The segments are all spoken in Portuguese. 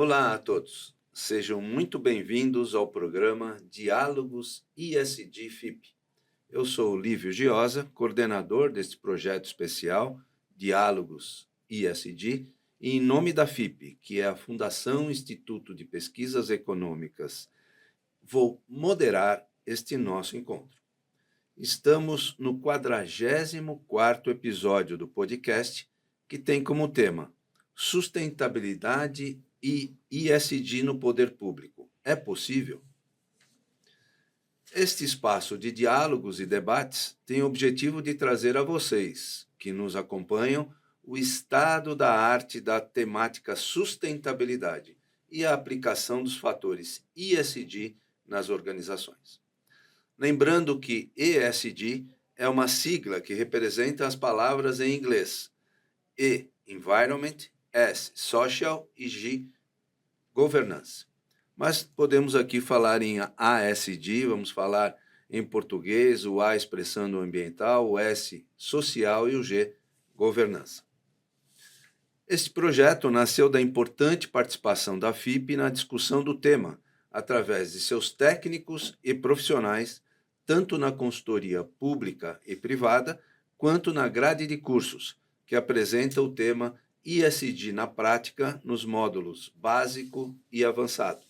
Olá a todos, sejam muito bem-vindos ao programa Diálogos ISD FIP. Eu sou Lívio Giosa, coordenador deste projeto especial Diálogos ISD, e em nome da FIP, que é a Fundação Instituto de Pesquisas Econômicas, vou moderar este nosso encontro. Estamos no 44º episódio do podcast, que tem como tema Sustentabilidade e ISD no poder público. É possível? Este espaço de diálogos e debates tem o objetivo de trazer a vocês, que nos acompanham, o estado da arte da temática sustentabilidade e a aplicação dos fatores ISD nas organizações. Lembrando que ESG é uma sigla que representa as palavras em inglês E, Environment, S, Social e G, Governance. Mas podemos aqui falar em ASD, vamos falar em português, o A expressando ambiental, o S social e o G governança. Este projeto nasceu da importante participação da FIP na discussão do tema, através de seus técnicos e profissionais, tanto na consultoria pública e privada, quanto na grade de cursos, que apresenta o tema ISD na prática nos módulos básico e avançado.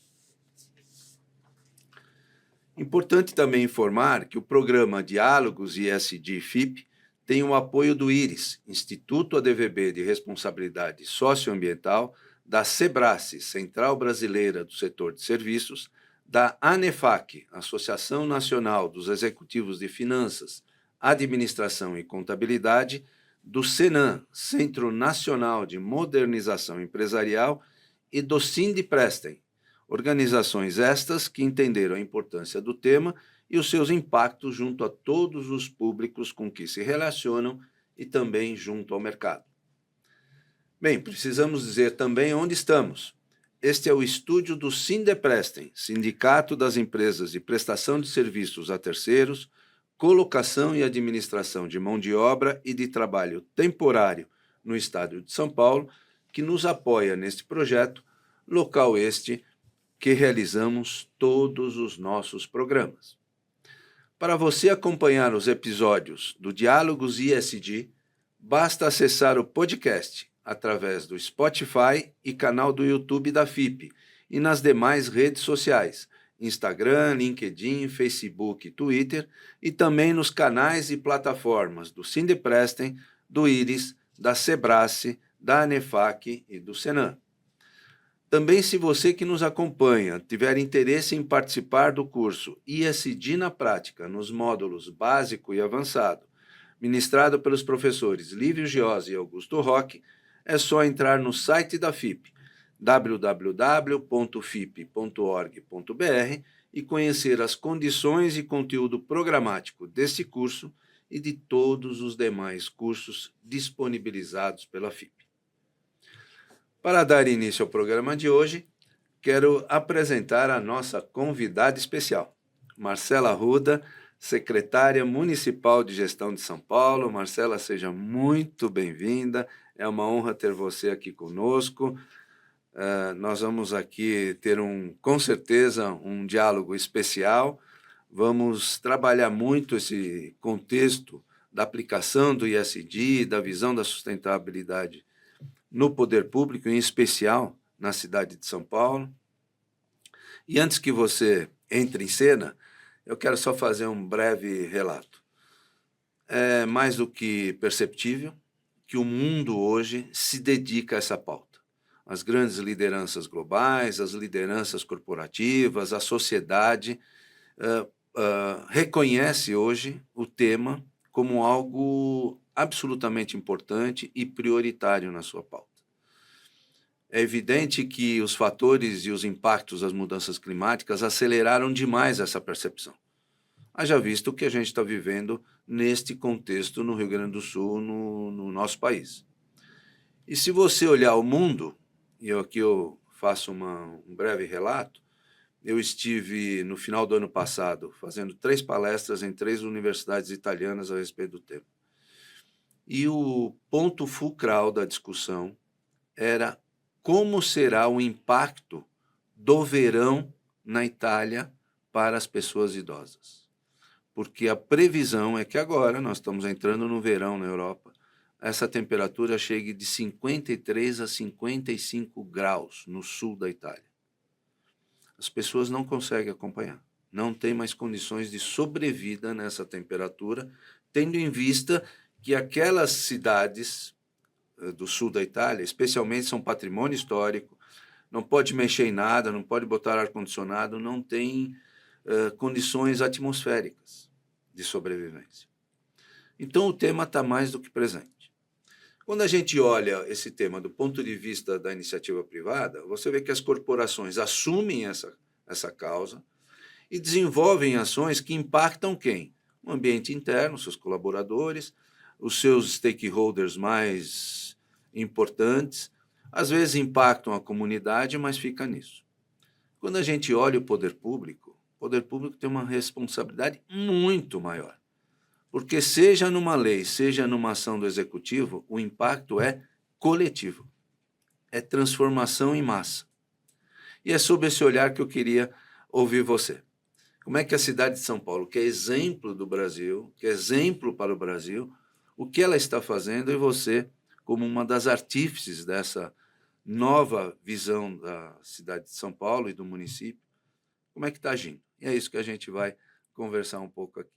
Importante também informar que o programa Diálogos ISD FIP tem o apoio do IRIS, Instituto ADVB de Responsabilidade Socioambiental, da SEBRASE, Central Brasileira do Setor de Serviços, da ANEFAC, Associação Nacional dos Executivos de Finanças, Administração e Contabilidade, do SENAM, Centro Nacional de Modernização Empresarial, e do Sindiprestem, organizações estas que entenderam a importância do tema e os seus impactos junto a todos os públicos com que se relacionam e também junto ao mercado. Bem, precisamos dizer também onde estamos. Este é o estúdio do Sindiprestem, Sindicato das Empresas de Prestação de Serviços a Terceiros, Colocação e Administração de Mão de Obra e de Trabalho Temporário no Estado de São Paulo, que nos apoia neste projeto, local este que realizamos todos os nossos programas. Para você acompanhar os episódios do Diálogos ISD, basta acessar o podcast através do Spotify e canal do YouTube da FIP e nas demais redes sociais, Instagram, LinkedIn, Facebook e Twitter, e também nos canais e plataformas do Sindiprestem, do IRIS, da SEBRASE, da ANEFAC e do SENAM. Também, se você que nos acompanha tiver interesse em participar do curso ISD na Prática, nos módulos básico e avançado, ministrado pelos professores Lívio Giosa e Augusto Roque, é só entrar no site da FIP, www.fip.org.br, e conhecer as condições e conteúdo programático deste curso e de todos os demais cursos disponibilizados pela FIP. Para dar início ao programa de hoje, quero apresentar a nossa convidada especial, Marcela Arruda, secretária municipal de Gestão de São Paulo. Marcela, seja muito bem-vinda. É uma honra ter você aqui conosco. Nós vamos aqui ter, com certeza, um diálogo especial. Vamos trabalhar muito esse contexto da aplicação do ISD, da visão da sustentabilidade no poder público, em especial na cidade de São Paulo. E antes que você entre em cena, eu quero só fazer um breve relato. É mais do que perceptível que o mundo hoje se dedica a essa pauta. As grandes lideranças globais, as lideranças corporativas, a sociedade reconhece hoje o tema como algo absolutamente importante e prioritário na sua pauta. É evidente que os fatores e os impactos das mudanças climáticas aceleraram demais essa percepção. Haja visto que a gente está vivendo neste contexto no Rio Grande do Sul, no nosso país. E se você olhar o mundo, e aqui eu faço um breve relato, eu estive no final do ano passado fazendo 3 palestras em 3 universidades italianas a respeito do tema. E o ponto fulcral da discussão era como será o impacto do verão na Itália para as pessoas idosas. Porque a previsão é que agora, nós estamos entrando no verão na Europa, essa temperatura chegue de 53 a 55 graus no sul da Itália. As pessoas não conseguem acompanhar, não têm mais condições de sobrevida nessa temperatura, tendo em vista que aquelas cidades do sul da Itália, especialmente, são patrimônio histórico, não pode mexer em nada, não pode botar ar-condicionado, não tem condições atmosféricas de sobrevivência. Então, o tema está mais do que presente. Quando a gente olha esse tema do ponto de vista da iniciativa privada, você vê que as corporações assumem essa causa e desenvolvem ações que impactam quem? O ambiente interno, seus colaboradores, os seus stakeholders mais importantes, às vezes impactam a comunidade, mas fica nisso. Quando a gente olha o poder público tem uma responsabilidade muito maior. Porque seja numa lei, seja numa ação do executivo, o impacto é coletivo. É transformação em massa. E é sob esse olhar que eu queria ouvir você. Como é que a cidade de São Paulo, que é exemplo do Brasil, que é exemplo para o Brasil, o que ela está fazendo, e você, como uma das artífices dessa nova visão da cidade de São Paulo e do município, como é que está agindo? E é isso que a gente vai conversar um pouco aqui.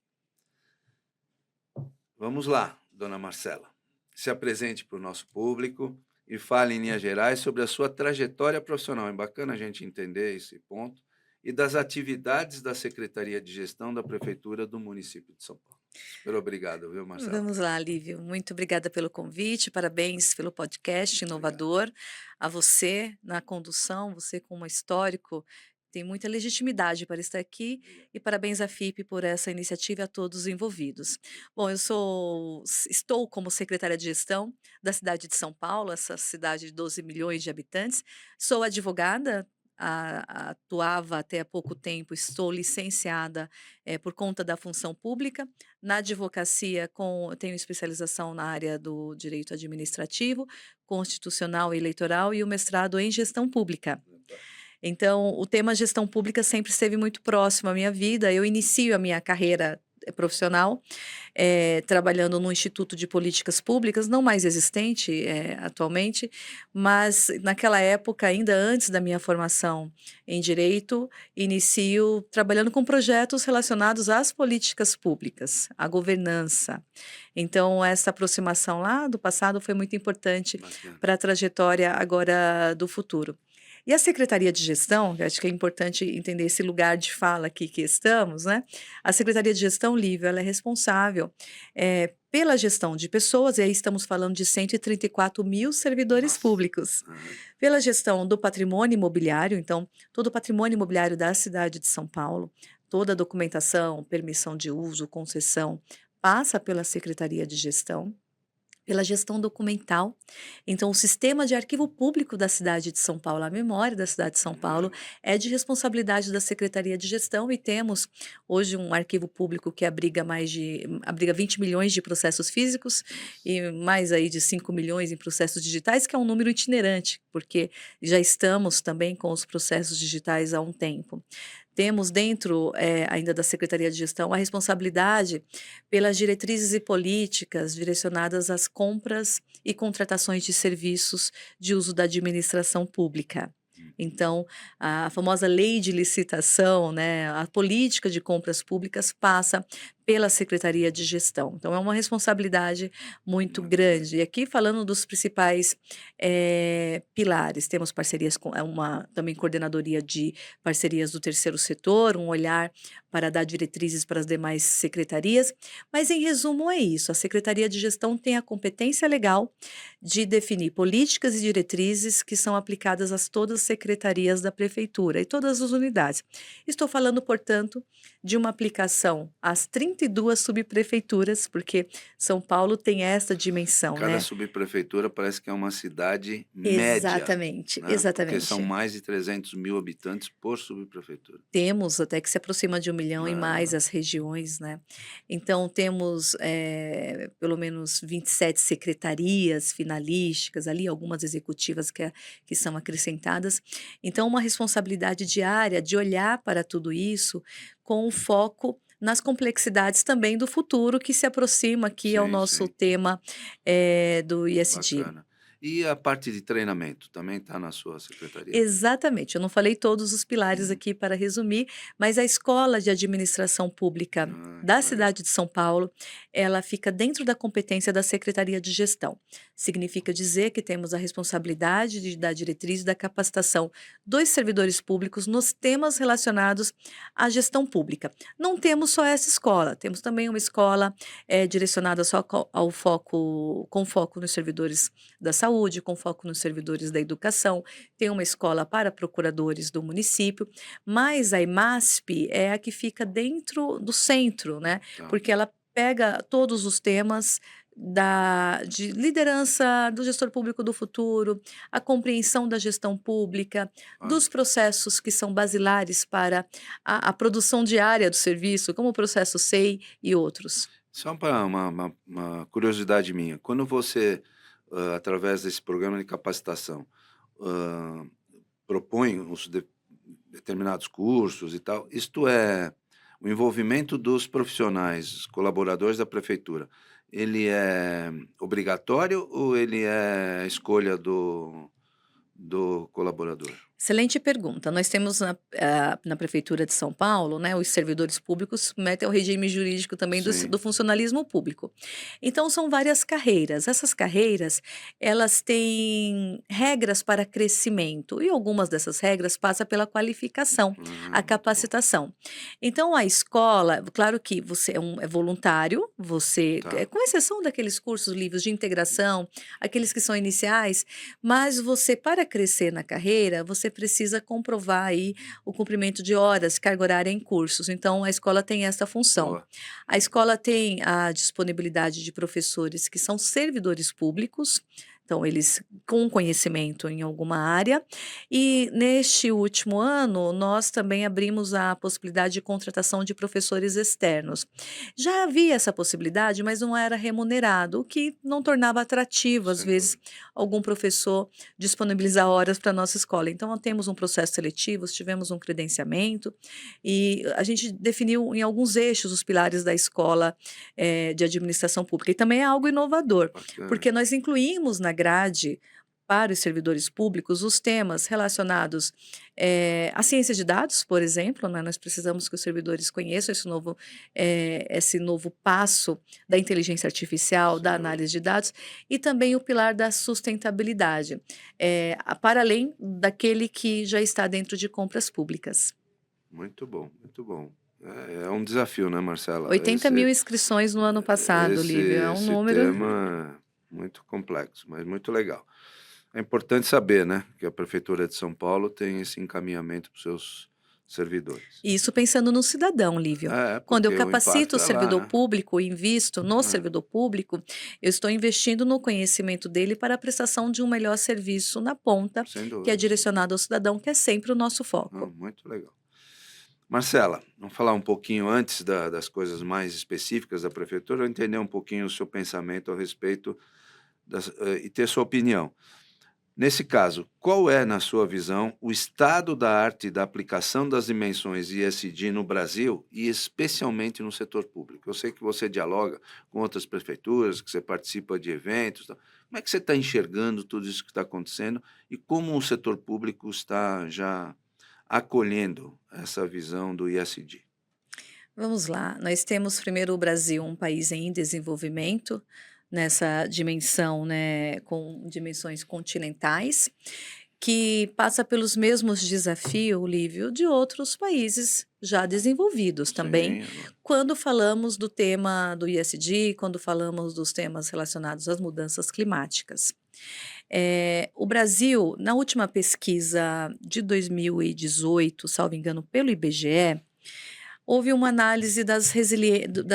Vamos lá, dona Marcela. Se apresente para o nosso público e fale em linhas gerais sobre a sua trajetória profissional. É bacana a gente entender esse ponto e das atividades da Secretaria de Gestão da Prefeitura do município de São Paulo. Super obrigado, viu, Marcela? Vamos lá, Lívio. Muito obrigada pelo convite, parabéns pelo podcast inovador. A você na condução, você como histórico, tem muita legitimidade para estar aqui e parabéns à FIP por essa iniciativa e a todos os envolvidos. Bom, estou como secretária de gestão da cidade de São Paulo, essa cidade de 12 milhões de habitantes. Sou advogada, atuava até há pouco tempo, estou licenciada por conta da função pública. Na advocacia, eu tenho especialização na área do direito administrativo, constitucional e eleitoral e o mestrado em gestão pública. Então, o tema gestão pública sempre esteve muito próximo à minha vida. Eu inicio a minha carreira profissional trabalhando no Instituto de Políticas Públicas, não mais existente atualmente, mas naquela época, ainda antes da minha formação em Direito, inicio trabalhando com projetos relacionados às políticas públicas, à governança. Então, essa aproximação lá do passado foi muito importante para a trajetória agora do futuro. E a Secretaria de Gestão, que acho que é importante entender esse lugar de fala aqui que estamos, né? A Secretaria de Gestão, Lívia, ela é responsável pela gestão de pessoas, e aí estamos falando de 134 mil servidores públicos. Pela gestão do patrimônio imobiliário, então, todo o patrimônio imobiliário da cidade de São Paulo, toda a documentação, permissão de uso, concessão, passa pela Secretaria de Gestão. Pela gestão documental. Então, o sistema de arquivo público da cidade de São Paulo, a memória da cidade de São Paulo, é de responsabilidade da Secretaria de Gestão e temos hoje um arquivo público que abriga 20 milhões de processos físicos e mais aí de 5 milhões em processos digitais, que é um número itinerante, porque já estamos também com os processos digitais há um tempo. Temos dentro ainda da Secretaria de Gestão a responsabilidade pelas diretrizes e políticas direcionadas às compras e contratações de serviços de uso da administração pública. Então, a famosa lei de licitação, né, a política de compras públicas passa pela Secretaria de Gestão. Então, é uma responsabilidade muito grande. E aqui, falando dos principais pilares, temos parcerias com uma também coordenadoria de parcerias do terceiro setor, um olhar para dar diretrizes para as demais secretarias. Mas, em resumo, é isso. A Secretaria de Gestão tem a competência legal de definir políticas e diretrizes que são aplicadas a todas as secretarias da Prefeitura e todas as unidades. Estou falando, portanto, de uma aplicação às 30 102 subprefeituras, porque São Paulo tem essa dimensão, Cada né? subprefeitura parece que é uma cidade média, Exatamente, né, porque são exatamente. mais de 300.000 habitantes por subprefeitura. Temos até que se aproxima de 1 milhão e mais É, as regiões, né. Então temos, pelo menos 27 secretarias finalísticas ali, algumas executivas que são acrescentadas. Então uma responsabilidade diária de olhar para tudo isso com o foco nas complexidades também do futuro que se aproxima aqui ao sim, nosso sim, tema, do ISD. bacana. E a parte de treinamento também está na sua secretaria? Exatamente, eu não falei todos os pilares Uhum. aqui para resumir, mas a Escola de Administração Pública Ah, da que legal. cidade de São Paulo, ela fica dentro da competência da Secretaria de Gestão. Significa dizer que temos a responsabilidade de dar diretriz da capacitação dos servidores públicos nos temas relacionados à gestão pública. Não temos só essa escola, temos também uma escola direcionada só ao foco, com foco nos servidores da saúde, com foco nos servidores da educação, tem uma escola para procuradores do município, mas a EMASP é a que fica dentro do centro, né, Tá. porque ela pega todos os temas de liderança do gestor público do futuro, a compreensão da gestão pública, Olha, dos processos que são basilares para a produção diária do serviço, como o processo SEI e outros. só para uma curiosidade minha, quando você, através desse programa de capacitação, hã, propõe os determinados cursos e tal, isto é o envolvimento dos profissionais, colaboradores da prefeitura, ele é obrigatório ou ele é escolha do colaborador? Excelente pergunta. Nós temos na Prefeitura de São Paulo, né, os servidores públicos submetem ao regime jurídico também Sim, do funcionalismo público. Então, são várias carreiras. Essas carreiras, elas têm regras para crescimento e algumas dessas regras passam pela qualificação, a muito bom. capacitação. Então, a escola, claro que você é voluntário, Tá, com exceção daqueles cursos livres de integração, aqueles que são iniciais, mas você, para crescer na carreira, você precisa comprovar aí o cumprimento de horas, carga horária em cursos. Então, a escola tem essa função. boa. A escola tem a disponibilidade de professores que são servidores públicos, então eles com conhecimento em alguma área. E neste último ano, nós também abrimos a possibilidade de contratação de professores externos. Já havia essa possibilidade, mas não era remunerado, o que não tornava atrativo, às Sem vezes, dúvida. algum professor disponibilizar horas para a nossa escola. Então, nós temos um processo seletivo, tivemos um credenciamento e a gente definiu em alguns eixos os pilares da escola de administração pública. E também é algo inovador, Bacana. porque nós incluímos na grade para os servidores públicos os temas relacionados à ciência de dados, por exemplo, né? Nós precisamos que os servidores conheçam esse novo passo da inteligência artificial, da Sem dúvida. análise de dados, e também o pilar da sustentabilidade, para além daquele que já está dentro de compras públicas. Muito bom, muito bom. É um desafio, né, Marcela? 80.000 inscrições no ano passado, Esse Lívia, é um esse número. tema é muito complexo, mas muito legal. É importante saber, né, que a prefeitura de São Paulo tem esse encaminhamento para os seus servidores. E isso pensando no cidadão, Lívio. É, Quando eu porque o capacito impacto o é lá, servidor né. público, invisto no É, servidor público, eu estou investindo no conhecimento dele para a prestação de um melhor serviço na ponta, sem que é dúvida. direcionado ao cidadão, que é sempre o nosso Não, foco. muito legal. Marcela, vamos falar um pouquinho antes das coisas mais específicas da prefeitura, eu entender um pouquinho o seu pensamento a respeito e ter sua opinião. Nesse caso, qual é, na sua visão, o estado da arte da aplicação das dimensões ESG no Brasil e especialmente no setor público? Eu sei que você dialoga com outras prefeituras, que você participa de eventos. Tal. Como é que você está enxergando tudo isso que está acontecendo e como o setor público está já acolhendo essa visão do ESG? Vamos lá, nós temos primeiro o Brasil, um país em desenvolvimento, nessa dimensão, né, com dimensões continentais, que passa pelos mesmos desafios, Lívio, de outros países já desenvolvidos também, Sim, quando falamos do tema do ESG, quando falamos dos temas relacionados às mudanças climáticas. O Brasil, na última pesquisa de 2018, salvo engano, pelo IBGE, houve uma análise das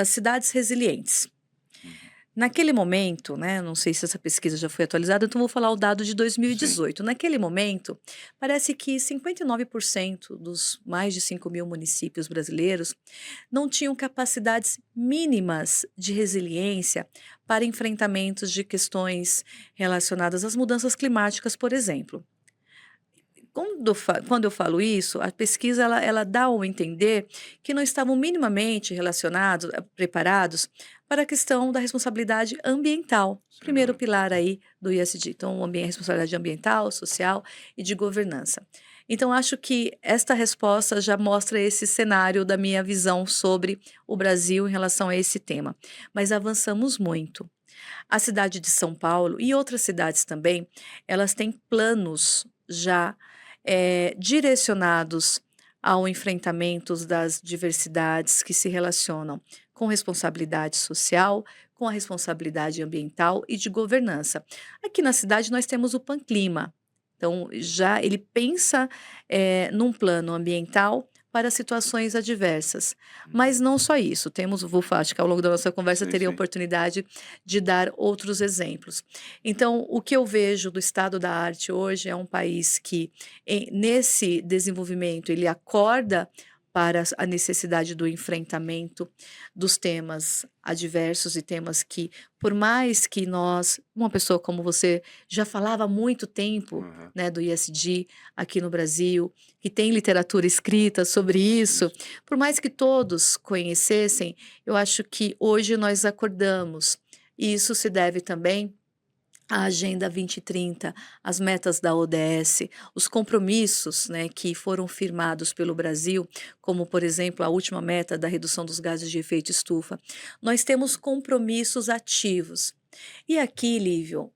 cidades resilientes. Uhum. Naquele momento, né, não sei se essa pesquisa já foi atualizada, então vou falar o dado de Sim. 2018. Naquele momento, parece que 59% dos mais de 5.000 municípios brasileiros não tinham capacidades mínimas de resiliência para enfrentamentos de questões relacionadas às mudanças climáticas, por exemplo. Quando eu falo isso, a pesquisa ela dá ao entender que não estavam minimamente relacionados, preparados para a questão da responsabilidade ambiental, Sem primeiro dúvida. pilar aí do ISD. Então, responsabilidade ambiental, social e de governança. Então, acho que esta resposta já mostra esse cenário da minha visão sobre o Brasil em relação a esse tema. Mas avançamos muito. A cidade de São Paulo e outras cidades também, elas têm planos já direcionados ao enfrentamento das diversidades que se relacionam com responsabilidade social, com a responsabilidade ambiental e de governança. Aqui na cidade nós temos o Panclima. Então, já ele pensa num plano ambiental para situações adversas. Mas Uhum. não só isso, vou falar, acho que ao longo da nossa conversa Sim, teria a sim. oportunidade de dar outros exemplos. Então, o que eu vejo do estado da arte hoje é um país que, nesse desenvolvimento, ele acorda para a necessidade do enfrentamento dos temas adversos e temas que, por mais que uma pessoa como você já falava há muito tempo, Aham. né, do ISD aqui no Brasil, que tem literatura escrita sobre isso, Isso. por mais que todos conhecessem, eu acho que hoje nós acordamos. E isso se deve também à Agenda 2030, as metas da ODS, os compromissos, né, que foram firmados pelo Brasil, como, por exemplo, a última meta da redução dos gases de efeito estufa. Nós temos compromissos ativos. E aqui, Lívio,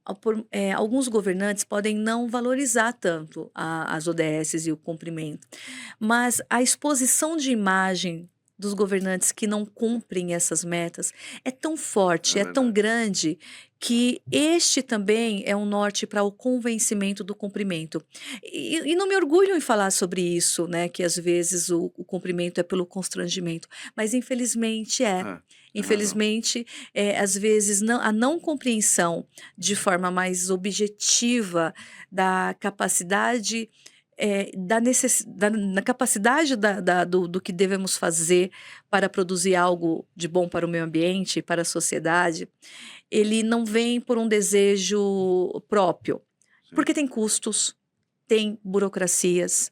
alguns governantes podem não valorizar tanto as ODSs e o cumprimento, mas a exposição de imagem dos governantes que não cumprem essas metas é tão É forte, é tão verdade. grande, que este também é um norte para o convencimento do cumprimento. E não me orgulho em falar sobre isso, né, que às vezes o cumprimento é pelo constrangimento, mas infelizmente é. É, tem razão. Infelizmente, às vezes a não compreensão de forma mais objetiva da capacidade, na capacidade do que devemos fazer para produzir algo de bom para o meio ambiente, para a sociedade, ele não vem por um desejo próprio, Sim. porque tem custos, tem burocracias,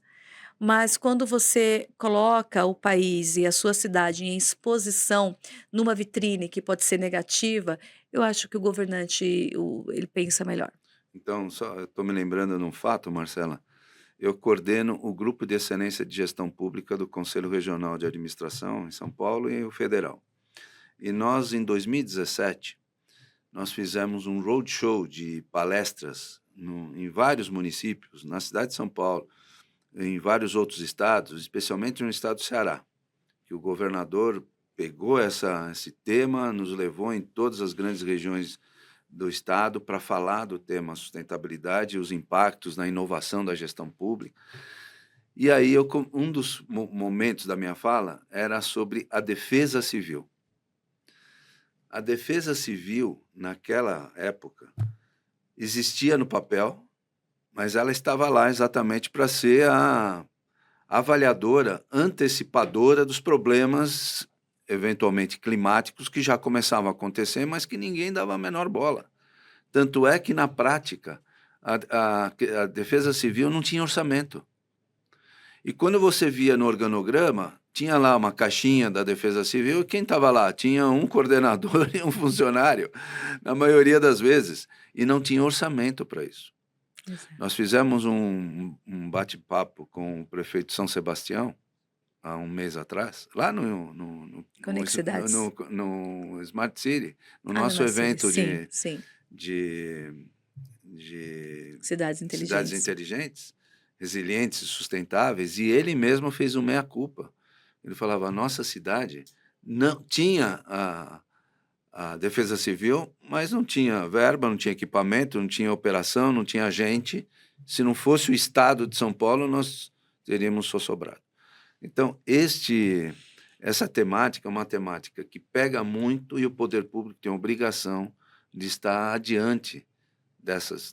mas quando você coloca o país e a sua cidade em exposição numa vitrine que pode ser negativa, eu acho que o governante, ele pensa melhor. Então, só estou me lembrando de um fato, Marcela. Eu coordeno o Grupo de Excelência de Gestão Pública do Conselho Regional de Administração em São Paulo e o Federal. E nós, em 2017, nós fizemos um roadshow de palestras em vários municípios, na cidade de São Paulo, em vários outros estados, especialmente no estado do Ceará, que o governador pegou esse tema, nos levou em todas as grandes regiões do estado para falar do tema sustentabilidade e os impactos na inovação da gestão pública. E aí um dos momentos da minha fala era sobre a defesa civil. A defesa civil, naquela época, existia no papel, mas ela estava lá exatamente para ser a avaliadora, antecipadora dos problemas, eventualmente climáticos, que já começavam a acontecer, mas que ninguém dava a menor bola. Tanto é que, na prática, a Defesa Civil não tinha orçamento. E quando você via no organograma, tinha lá uma caixinha da Defesa Civil, e quem estava lá? Tinha um coordenador e um funcionário, na maioria das vezes, e não tinha orçamento para isso. Exato. Nós fizemos um bate-papo com o prefeito de São Sebastião, há um mês atrás, lá Conexidades. no Smart City, no Ah, no nosso Naciri, evento sim, sim. de, de Cidades cidades inteligentes. inteligentes, resilientes e sustentáveis, e ele mesmo fez o meia-culpa. Ele falava: a nossa cidade não tinha a defesa civil, mas não tinha verba, não tinha equipamento, não tinha operação, não tinha gente. Se não fosse o estado de São Paulo, nós teríamos só sobrado. Então, Essa temática é uma temática que pega muito e o poder público tem a obrigação de estar adiante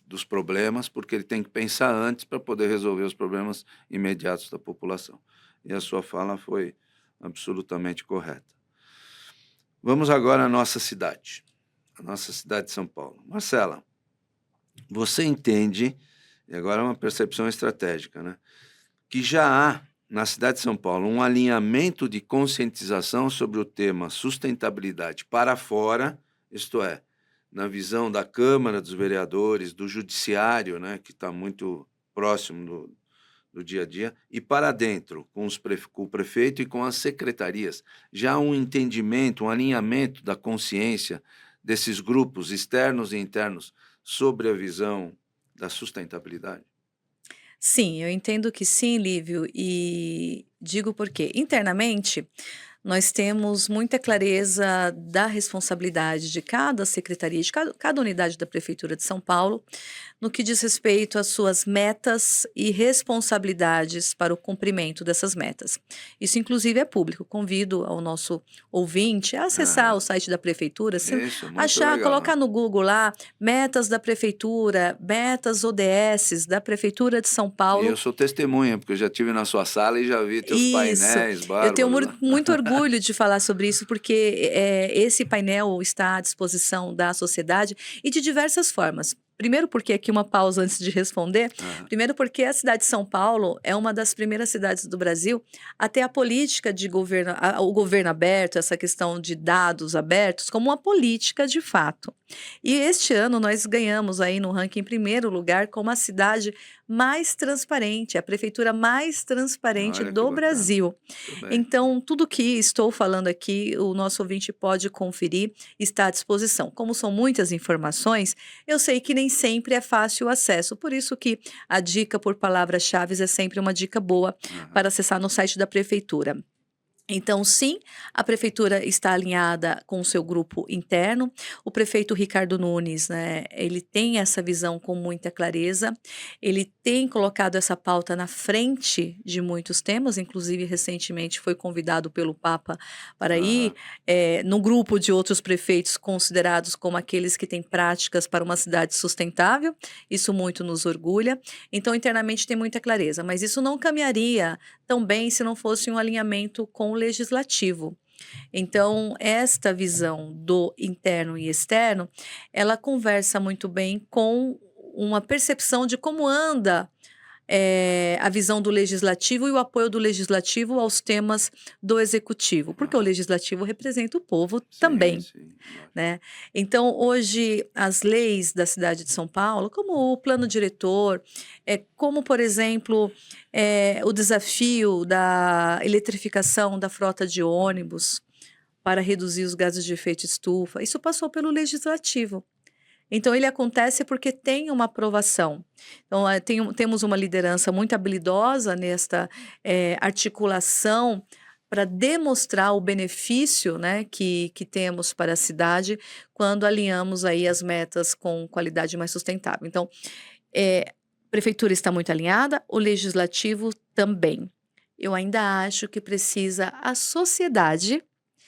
dos problemas, porque ele tem que pensar antes para poder resolver os problemas imediatos da população. E a sua fala foi absolutamente correta. Vamos agora à nossa cidade, a nossa cidade de São Paulo. Marcela, você entende, e agora é uma percepção estratégica, né, que já há na cidade de São Paulo um alinhamento de conscientização sobre o tema sustentabilidade para fora, isto é, na visão da Câmara dos Vereadores, do Judiciário, né, que está muito próximo do dia a dia, e para dentro, com o prefeito e com as secretarias. Já há um entendimento, um alinhamento da consciência desses grupos externos e internos sobre a visão da sustentabilidade? Sim, eu entendo que sim, Lívio, e digo por quê. Internamente, nós temos muita clareza da responsabilidade de cada secretaria, de cada unidade da Prefeitura de São Paulo, no que diz respeito às suas metas e responsabilidades para o cumprimento dessas metas. Isso, inclusive, é público. Convido ao nosso ouvinte a acessar o Aham. site da Prefeitura, se Isso, muito achar, legal. colocar no Google lá, metas da Prefeitura, metas ODS da Prefeitura de São E eu Paulo. sou testemunha, porque eu já estive na sua sala e já vi teus Isso, painéis eu tenho bárbaros lá. muito orgulho de falar sobre isso, porque esse painel está à disposição da sociedade e de diversas formas. Primeiro, porque aqui uma pausa antes de responder. Aham. Primeiro, porque a cidade de São Paulo é uma das primeiras cidades do Brasil a ter a política de governo, o governo aberto, essa questão de dados abertos, como uma política de fato. E este ano nós ganhamos aí no ranking em primeiro lugar como a cidade mais transparente, a prefeitura mais transparente Olha que do bacana. Brasil. Muito bem. Então, tudo que estou falando aqui, o nosso ouvinte pode conferir, está à disposição. Como são muitas informações, eu sei que nem sempre é fácil o acesso, por isso que a dica por palavras-chave é sempre uma dica boa Aham. para acessar no site da prefeitura. Então, sim, a prefeitura está alinhada com o seu grupo interno. O prefeito Ricardo Nunes, né, ele tem essa visão com muita clareza. Ele tem colocado essa pauta na frente de muitos temas, inclusive recentemente foi convidado pelo Papa para ir Aham. no grupo de outros prefeitos considerados como aqueles que têm práticas para uma cidade sustentável. Isso muito nos orgulha. Então, internamente tem muita clareza, mas isso não caminharia tão bem se não fosse um alinhamento com o legislativo. Então, esta visão do interno e externo, ela conversa muito bem com uma percepção de como anda a visão do legislativo e o apoio do legislativo aos temas do executivo, porque o Aham. legislativo representa o povo Sim, também, sim, lógico. né? Então, hoje, as leis da cidade de São Paulo, como o plano diretor, como, por exemplo, o desafio da eletrificação da frota de ônibus para reduzir os gases de efeito estufa, isso passou pelo legislativo. Então, ele acontece porque tem uma aprovação. Então, temos uma liderança muito habilidosa nesta articulação para demonstrar o benefício, né, que temos para a cidade quando alinhamos aí as metas com qualidade mais sustentável. Então, a prefeitura está muito alinhada, o legislativo também. Eu ainda acho que precisa a sociedade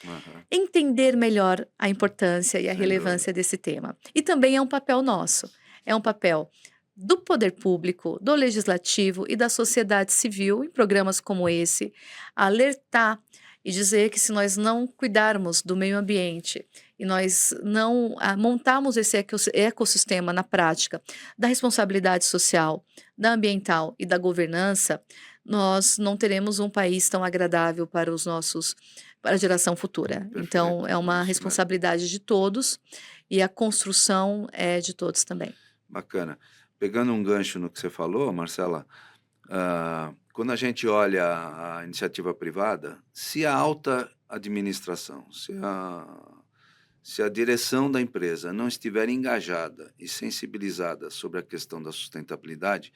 Aham. entender melhor a importância e a Sem dúvida. relevância desse tema. E também é um papel nosso, é um papel do poder público, do legislativo e da sociedade civil, em programas como esse, alertar e dizer que se nós não cuidarmos do meio ambiente e nós não montarmos esse ecossistema na prática da responsabilidade social, da ambiental e da governança, nós não teremos um país tão agradável para a geração futura. Então, Perfeito. é É uma isso mesmo. responsabilidade de todos e a construção é de todos também. Bacana. Pegando um gancho no que você falou, Marcela, quando a gente olha a iniciativa privada, se a alta administração, se a direção da empresa não estiver engajada e sensibilizada sobre a questão da sustentabilidade,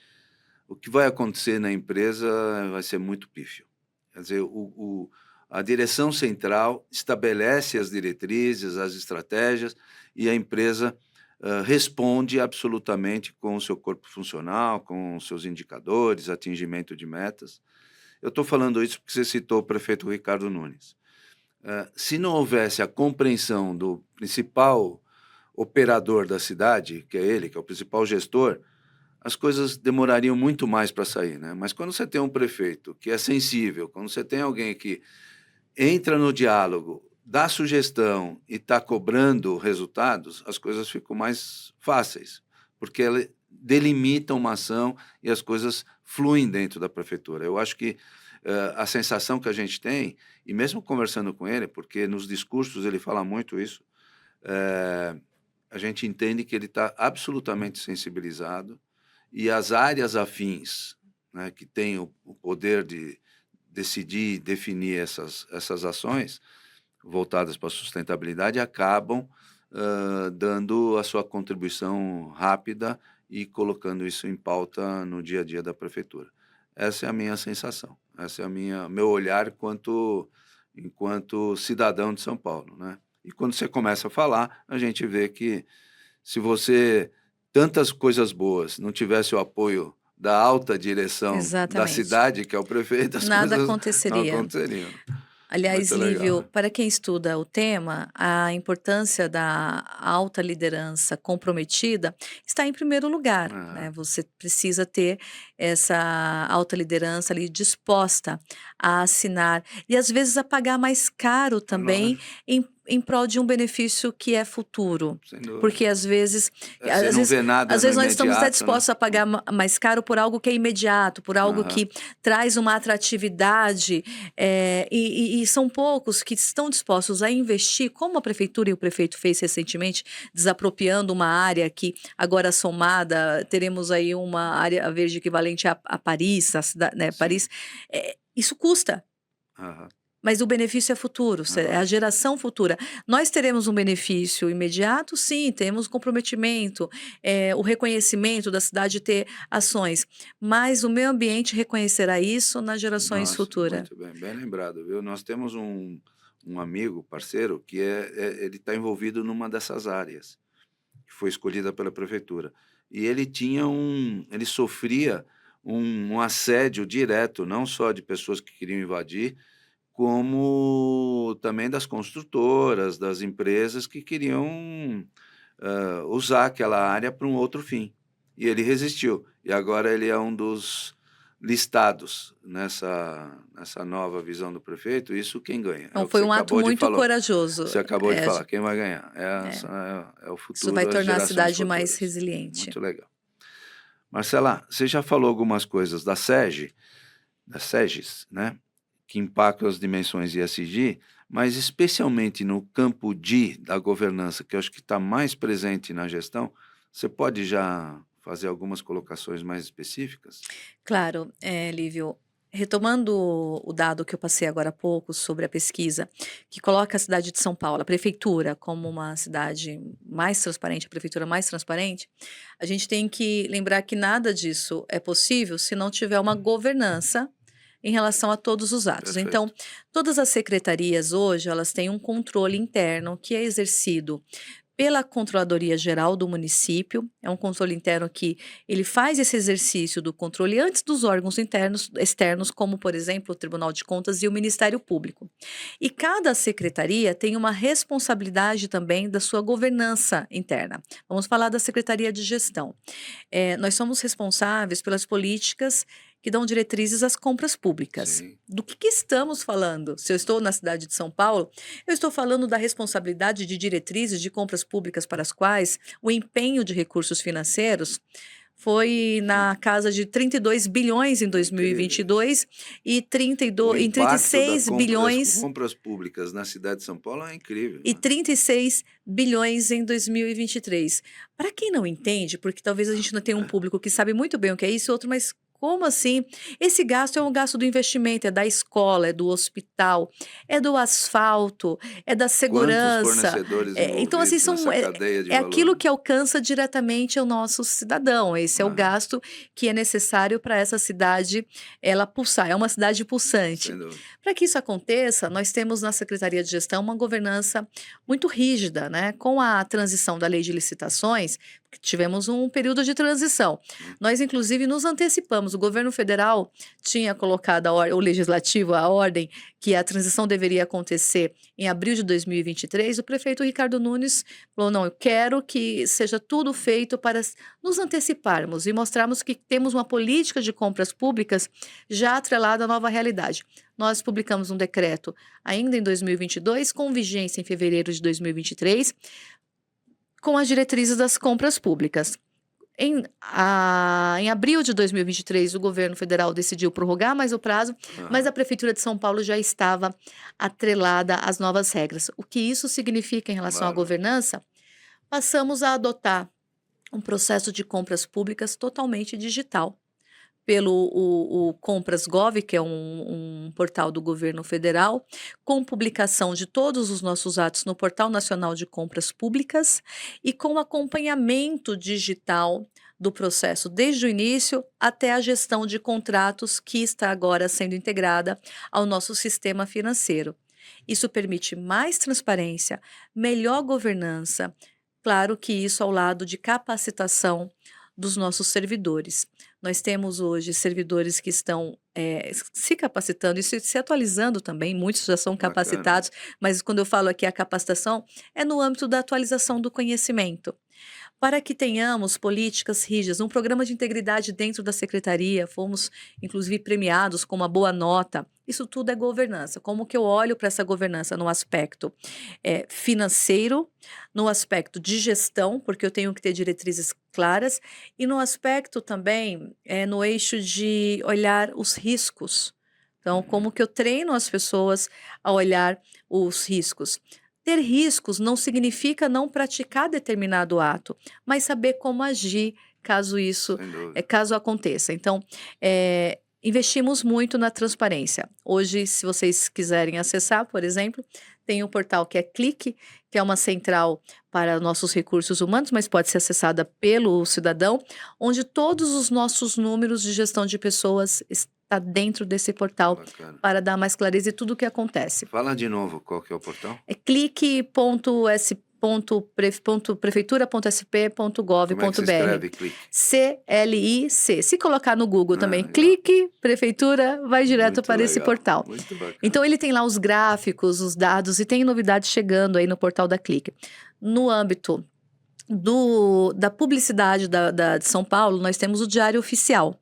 o que vai acontecer na empresa vai ser muito pífio. Quer dizer, a direção central estabelece as diretrizes, as estratégias, e a empresa responde absolutamente com o seu corpo funcional, com os seus indicadores, atingimento de metas. Eu estou falando isso porque você citou o prefeito Ricardo Nunes. Se não houvesse a compreensão do principal operador da cidade, que é ele, que é o principal gestor, as coisas demorariam muito mais para sair, né? Mas quando você tem um prefeito que é sensível, quando você tem alguém que entra no diálogo, dá sugestão e está cobrando resultados, as coisas ficam mais fáceis, porque ela delimita uma ação e as coisas fluem dentro da prefeitura. Eu acho que a sensação que a gente tem, e mesmo conversando com ele, porque nos discursos ele fala muito isso, eh, a gente entende que ele está absolutamente sensibilizado e as áreas afins, né, que têm o poder de decidir e definir essas ações voltadas para a sustentabilidade acabam dando a sua contribuição rápida e colocando isso em pauta no dia a dia da prefeitura. Essa é a minha sensação, essa é a meu olhar enquanto cidadão de São Paulo, né? E quando você começa a falar, a gente vê que se você tantas coisas boas não tivesse o apoio da alta direção da Exatamente. cidade, que é o prefeito, as Nada coisas não aconteceria. aconteceriam. Aliás, Muito legal, Lívio, né? para quem estuda o tema, a importância da alta liderança comprometida está em primeiro lugar, né? Aham, Você precisa ter essa alta liderança ali disposta a assinar e às vezes a pagar mais caro também lógico, em prol de um benefício que é futuro. sem dúvida. Porque às vezes, Você às não vezes, vê nada às no vezes nós estamos até imediato, né? dispostos a pagar mais caro por algo que é imediato, por algo Aham, que traz uma atratividade e são poucos que estão dispostos a investir, como a prefeitura e o prefeito fez recentemente, desapropriando uma área que agora somada, teremos aí uma área verde equivalente a Paris, né, sim, Paris. Isso custa. aham, Mas o benefício é futuro, é é a lógico. geração futura. Nós teremos um benefício imediato, sim, temos comprometimento, o reconhecimento da cidade ter ações, mas o meio ambiente reconhecerá isso nas gerações Nossa, futuras. muito bem, bem lembrado, viu? Nós temos um amigo, parceiro, que ele está envolvido numa dessas áreas, que foi escolhida pela prefeitura. E ele sofria um assédio direto, não só de pessoas que queriam invadir, como também das construtoras, das empresas que queriam usar aquela área para um outro fim. E ele resistiu. E agora ele é um dos listados nessa nova visão do prefeito. Isso quem ganha? É Então o que foi você um ato acabou de muito falar. corajoso. Você acabou de falar. Quem vai ganhar? É, É o isso vai futuro, as tornar a gerações cidade mais futuras. resiliente. Muito legal. Marcela, você já falou algumas coisas da SEGES, né, que impactam as dimensões ESG, mas especialmente no campo da governança, que eu acho que está mais presente na gestão, você pode já fazer algumas colocações mais específicas? Claro, Lívio, retomando o dado que eu passei agora há pouco sobre a pesquisa, que coloca a cidade de São Paulo, a prefeitura, como uma cidade mais transparente, a prefeitura mais transparente, a gente tem que lembrar que nada disso é possível se não tiver uma governança em relação a todos os atos. Então, Perfeito. todas as secretarias hoje, elas têm um controle interno que é exercido pela Controladoria Geral do município, é um controle interno que ele faz esse exercício do controle antes dos órgãos internos, externos, como, por exemplo, o Tribunal de Contas e o Ministério Público. E cada secretaria tem uma responsabilidade também da sua governança interna. Vamos falar da Secretaria de Gestão. Nós somos responsáveis pelas políticas que dão diretrizes às compras públicas. Sim, Do que estamos falando? Se eu estou na cidade de São Paulo, eu estou falando da responsabilidade de diretrizes de compras públicas para as quais o empenho de recursos financeiros foi na casa de 32 bilhões em incrível isso. 2022 e O 32, em impacto 36 das bilhões compras públicas na cidade de São Paulo é incrível, e né? 36 bilhões em 2023. Para quem não entende, porque talvez a gente não tenha um público que sabe muito bem o que é isso, outro, mas como assim? Esse gasto é um gasto do investimento, é da escola, é do hospital, é do asfalto, é da Quantos segurança. fornecedores Então, assim, envolvidos nessa cadeia de é valor, aquilo né? que alcança diretamente o nosso cidadão. Esse é o Aham, gasto que é necessário para essa cidade ela pulsar. É uma cidade pulsante. sem dúvida. Para que isso aconteça, nós temos na Secretaria de Gestão uma governança muito rígida, né? Com a transição da lei de licitações, tivemos um período de transição. Nós, inclusive, nos antecipamos. O governo federal tinha colocado, o legislativo, a ordem, que a transição deveria acontecer em abril de 2023. O prefeito Ricardo Nunes falou: não, eu quero que seja tudo feito para nos anteciparmos e mostrarmos que temos uma política de compras públicas já atrelada à nova realidade. Nós publicamos um decreto ainda em 2022, com vigência em fevereiro de 2023, com as diretrizes das compras públicas. Em abril de 2023, o governo federal decidiu prorrogar mais o prazo, mas a Prefeitura de São Paulo já estava atrelada às novas regras. O que isso significa em relação à governança? Passamos a adotar um processo de compras públicas totalmente digital. Pelo o Compras Gov, que é um portal do governo federal, com publicação de todos os nossos atos no Portal Nacional de Compras Públicas e com acompanhamento digital do processo, desde o início até a gestão de contratos, que está agora sendo integrada ao nosso sistema financeiro. Isso permite mais transparência, melhor governança, claro que isso ao lado de capacitação dos nossos servidores. Nós temos hoje servidores que estão se capacitando e se atualizando também, muitos já são capacitados, mas quando eu falo aqui a capacitação, é no âmbito da atualização do conhecimento. Para que tenhamos políticas rígidas, um programa de integridade dentro da secretaria, fomos inclusive premiados com uma boa nota. Isso tudo é governança. Como que eu olho para essa governança no aspecto financeiro, no aspecto de gestão, porque eu tenho que ter diretrizes claras, e no aspecto também, no eixo de olhar os riscos. Então, como que eu treino as pessoas a olhar os riscos? Ter riscos não significa não praticar determinado ato, mas saber como agir caso isso, caso aconteça. Então, investimos muito na transparência. Hoje, se vocês quiserem acessar, por exemplo, tem um portal que é Clique, que é uma central para nossos recursos humanos, mas pode ser acessada pelo cidadão, onde todos os nossos números de gestão de pessoas está dentro desse portal para dar mais clareza em tudo o que acontece. Fala de novo qual que é o portal. É clique.prefeitura.sp.gov.br. Como é que se escreve Clique? CLIC. Se colocar no Google também, Clique, Prefeitura, vai direto Muito para esse legal, portal. muito bacana. Então ele tem lá os gráficos, os dados e tem novidades chegando aí no portal da Clique. No âmbito da publicidade de São Paulo, nós temos o Diário Oficial.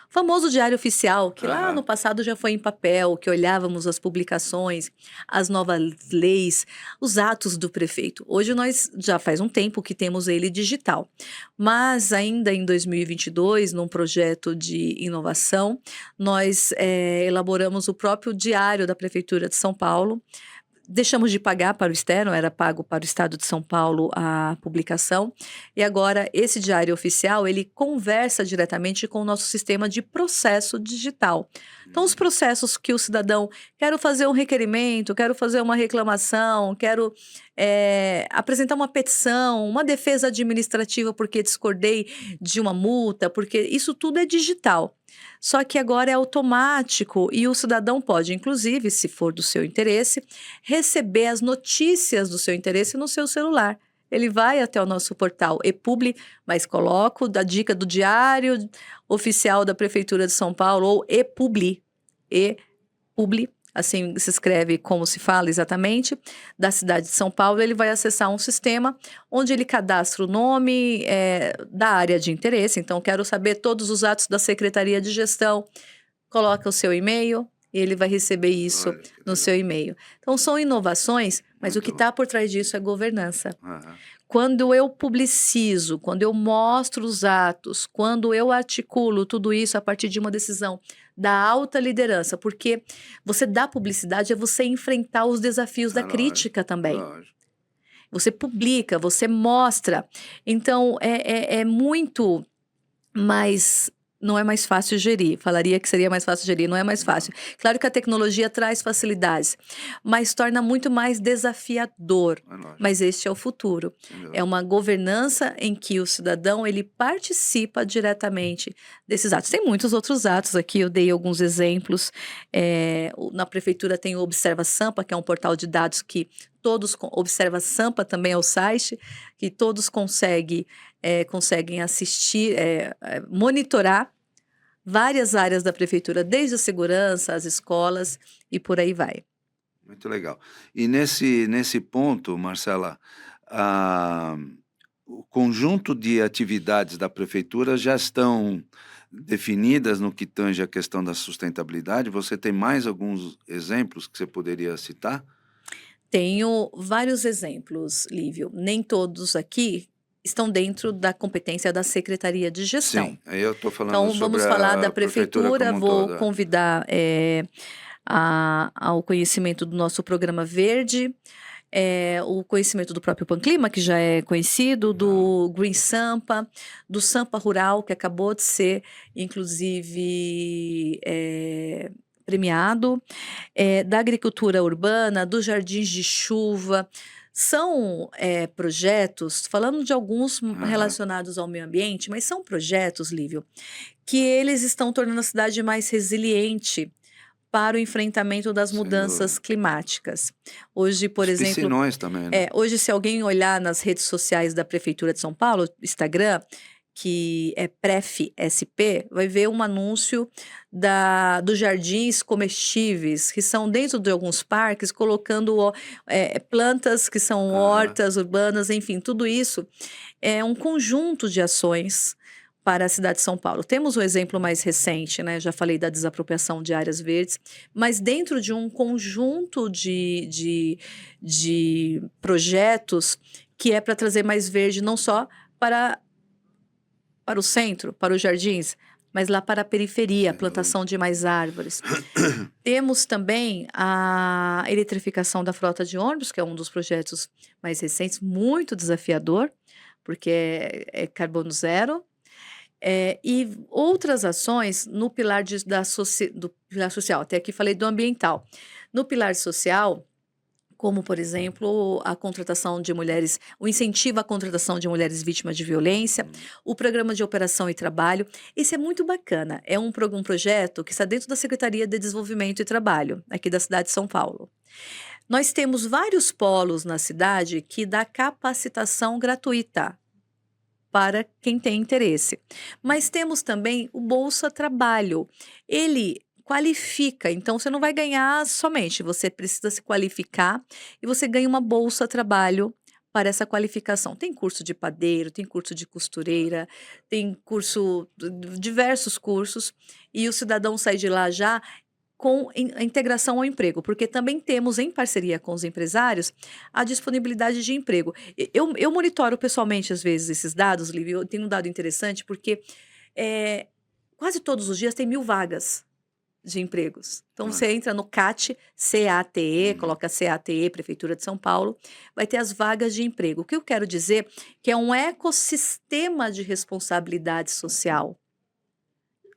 O famoso Diário Oficial, que lá no passado já foi em papel, que olhávamos as publicações, as novas leis, os atos do prefeito. Hoje nós já faz um tempo que temos ele digital, mas ainda em 2022, num projeto de inovação, nós elaboramos o próprio diário da Prefeitura de São Paulo. Deixamos de pagar para o externo, era pago para o Estado de São Paulo a publicação, e agora esse diário oficial, ele conversa diretamente com o nosso sistema de processo digital. Então, os processos que o cidadão, quero fazer um requerimento, quero fazer uma reclamação, quero apresentar uma petição, uma defesa administrativa porque discordei de uma multa, porque isso tudo é digital. Só que agora é automático e o cidadão pode, inclusive, se for do seu interesse, receber as notícias do seu interesse no seu celular. Ele vai até o nosso portal ePubli, mas coloco da dica do Diário Oficial da Prefeitura de São Paulo ou ePubli, assim se escreve como se fala exatamente, da cidade de São Paulo. Ele vai acessar um sistema onde ele cadastra o nome da área de interesse. Então, quero saber todos os atos da Secretaria de Gestão, coloca o seu e-mail e ele vai receber isso no seu e-mail. Então, são inovações, mas o que está por trás disso é governança. Quando eu publicizo, quando eu mostro os atos, quando eu articulo tudo isso a partir de uma decisão da alta liderança, porque você dá publicidade é você enfrentar os desafios da crítica também. Você publica, você mostra. Então, é muito mais... Não é mais fácil gerir. Falaria que seria mais fácil gerir, não é mais fácil. Claro que a tecnologia traz facilidades, mas torna muito mais desafiador. Mas este é o futuro. É uma governança em que o cidadão, ele participa diretamente desses atos. Tem muitos outros atos aqui, eu dei alguns exemplos. Na prefeitura tem o Observa Sampa, que é um portal de dados que todos, observa Sampa também é o site, que todos conseguem assistir, monitorar várias áreas da prefeitura, desde a segurança, as escolas e por aí vai. Muito legal. E nesse ponto, Marcela, ah, o conjunto de atividades da prefeitura já estão definidas no que tange a questão da sustentabilidade? Você tem mais alguns exemplos que você poderia citar? Tenho vários exemplos, Lívio. Nem todos aqui estão dentro da competência da Secretaria de Gestão. Sim, aí eu estou falando Então, sobre vamos falar da a prefeitura prefeitura. como um Vou todo. convidar ao conhecimento do nosso programa Verde, o conhecimento do próprio Panclima, que já é conhecido, do Green Sampa, do Sampa Rural, que acabou de ser, inclusive, premiado, da agricultura urbana, dos jardins de chuva. São projetos, falando de alguns Aham, relacionados ao meio ambiente, mas são projetos, Lívio, que eles estão tornando a cidade mais resiliente para o enfrentamento das sem dúvida. mudanças climáticas. Hoje, por Os exemplo, piscinões também, né? hoje, se alguém olhar nas redes sociais da Prefeitura de São Paulo, Instagram, que é Pref-SP, vai ver um anúncio dos jardins comestíveis, que são dentro de alguns parques, colocando plantas que são Aham, hortas urbanas, enfim, tudo isso é um conjunto de ações para a cidade de São Paulo. Temos um exemplo mais recente, né? Já falei da desapropriação de áreas verdes, mas dentro de um conjunto de projetos que é para trazer mais verde, não só para o centro, para os jardins, mas lá para a periferia, a sem dúvida. plantação de mais árvores. Temos também a eletrificação da frota de ônibus, que é um dos projetos mais recentes, muito desafiador, porque é carbono zero. E outras ações no pilar do pilar social, até aqui falei do ambiental. No pilar social, como, por exemplo, a contratação de mulheres, o incentivo à contratação de mulheres vítimas de violência, o programa de operação e trabalho. Esse é muito bacana. É um projeto que está dentro da Secretaria de Desenvolvimento e Trabalho, aqui da cidade de São Paulo. Nós temos vários polos na cidade que dá capacitação gratuita para quem tem interesse. Mas temos também o Bolsa Trabalho. Ele qualifica, então você não vai ganhar somente, você precisa se qualificar e você ganha uma Bolsa Trabalho para essa qualificação. Tem curso de padeiro, tem curso de costureira, tem diversos cursos, e o cidadão sai de lá já com a integração ao emprego, porque também temos, em parceria com os empresários, a disponibilidade de emprego. Eu monitoro pessoalmente, às vezes, esses dados, Lívia. Eu tenho um dado interessante, porque quase todos os dias tem 1.000 vagas de empregos. Então, você entra no CAT, CATE, coloca CATE, Prefeitura de São Paulo, vai ter as vagas de emprego. O que eu quero dizer que é um ecossistema de responsabilidade social,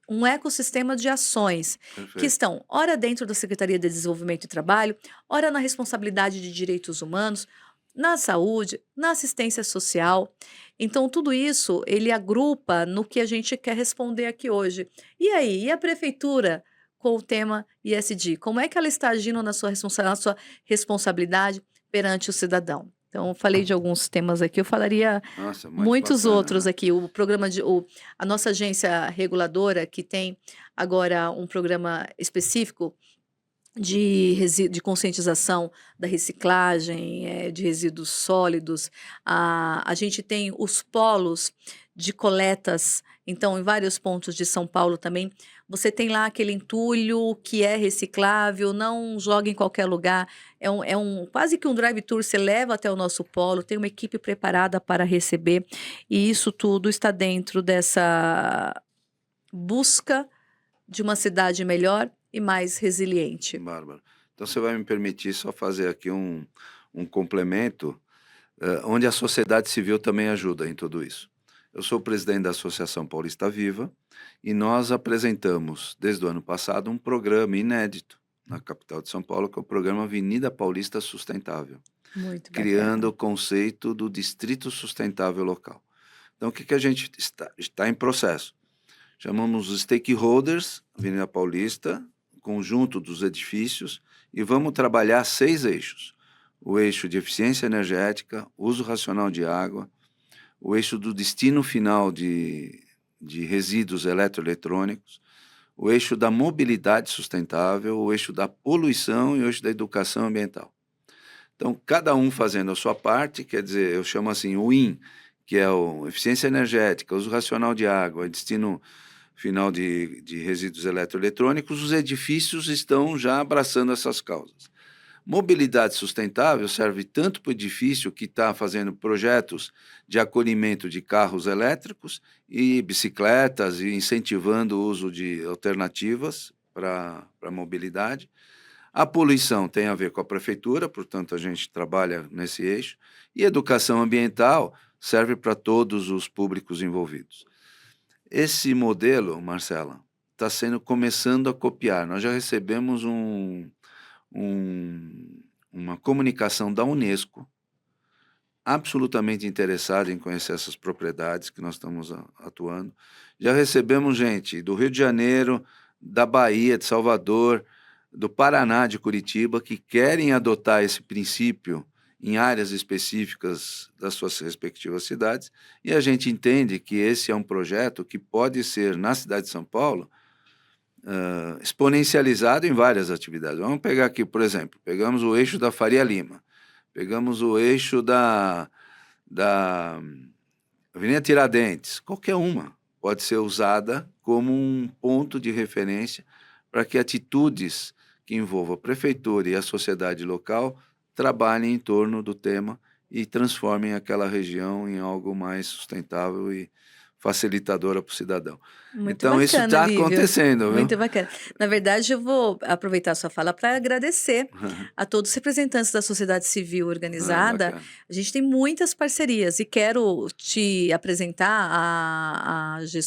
um ecossistema de ações que Perfeito. estão, ora dentro da Secretaria de Desenvolvimento e Trabalho, ora na responsabilidade de direitos humanos, na saúde, na assistência social. Então, tudo isso ele agrupa no que a gente quer responder aqui hoje. E aí, e a prefeitura com o tema ISD? Como é que ela está agindo na sua responsabilidade perante o cidadão? Então, eu falei de alguns temas aqui, eu falaria Nossa, muito muitos bacana, outros né? aqui. A nossa agência reguladora, que tem agora um programa específico de conscientização da reciclagem, de resíduos sólidos. A gente tem os polos de coletas, então, em vários pontos de São Paulo também, você tem lá aquele entulho que é reciclável, não joga em qualquer lugar. Quase que um drive-thru, você leva até o nosso polo, tem uma equipe preparada para receber, e isso tudo está dentro dessa busca de uma cidade melhor e mais resiliente. Bárbaro. Então você vai me permitir só fazer aqui um complemento, onde a sociedade civil também ajuda em tudo isso. Eu sou o presidente da Associação Paulista Viva e nós apresentamos, desde o ano passado, um programa inédito na capital de São Paulo, que é o programa Avenida Paulista Sustentável, Muito criando bacana. o conceito do Distrito Sustentável Local. Então, o que a gente está em processo? Chamamos os stakeholders, Avenida Paulista, conjunto dos edifícios, e vamos trabalhar 6 eixos. o eixo de eficiência energética, uso racional de água, o eixo do destino final de resíduos eletroeletrônicos, o eixo da mobilidade sustentável, o eixo da poluição e o eixo da educação ambiental. Então, cada um fazendo a sua parte, quer dizer, eu chamo assim o IN, que é o eficiência energética, uso racional de água, destino final de resíduos eletroeletrônicos, os edifícios estão já abraçando essas causas. Mobilidade sustentável serve tanto para o edifício que está fazendo projetos de acolhimento de carros elétricos e bicicletas e incentivando o uso de alternativas para a mobilidade. A poluição tem a ver com a prefeitura, portanto, a gente trabalha nesse eixo. E educação ambiental serve para todos os públicos envolvidos. Esse modelo, Marcela, está começando a copiar. Nós já recebemos uma comunicação da Unesco, absolutamente interessada em conhecer essas propriedades que nós estamos atuando. Já recebemos gente do Rio de Janeiro, da Bahia, de Salvador, do Paraná, de Curitiba, que querem adotar esse princípio em áreas específicas das suas respectivas cidades, e a gente entende que esse é um projeto que pode ser, na cidade de São Paulo, exponencializado em várias atividades. Vamos pegar aqui, por exemplo, pegamos o eixo da Faria Lima, pegamos o eixo da Avenida Tiradentes, qualquer uma pode ser usada como um ponto de referência para que atitudes que envolvam a prefeitura e a sociedade local trabalhem em torno do tema e transformem aquela região em algo mais sustentável e facilitadora para o cidadão. Muito Então, isso bacana, está Lívio. acontecendo, viu? Muito bacana. Na verdade, eu vou aproveitar a sua fala para agradecer a todos os representantes da sociedade civil organizada. Bacana. A gente tem muitas parcerias e quero te apresentar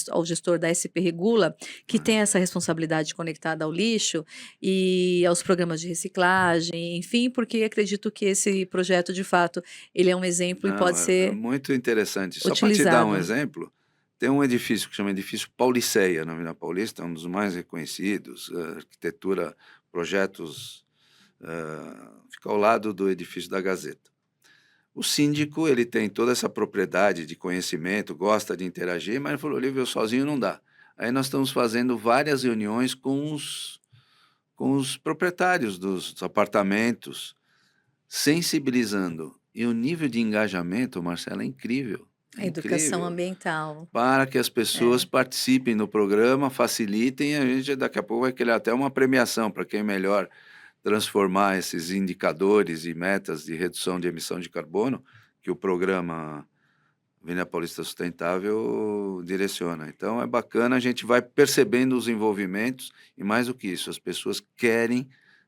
ao gestor da SP Regula, que tem essa responsabilidade conectada ao lixo e aos programas de reciclagem, enfim, porque acredito que esse projeto, de fato, ele é um exemplo e Não, pode é ser muito interessante. Só para te dar um utilizado. exemplo, tem um edifício que chama Edifício Pauliceia, na Avenida Paulista, é um dos mais reconhecidos, arquitetura, projetos, fica ao lado do edifício da Gazeta. O síndico, ele tem toda essa propriedade de conhecimento, gosta de interagir, mas ele falou, Olívio, eu sozinho não dá. Aí nós estamos fazendo várias reuniões com os proprietários dos apartamentos, sensibilizando. E o nível de engajamento, Marcelo, é incrível. A É educação incrível. ambiental. Para que as pessoas participem do programa, facilitem, a gente daqui a pouco vai querer até uma premiação para quem melhor transformar esses indicadores e metas de redução de emissão de carbono que o programa Avenida Paulista Sustentável direciona. Então, é bacana, a gente vai percebendo os envolvimentos e, mais do que isso, as pessoas querem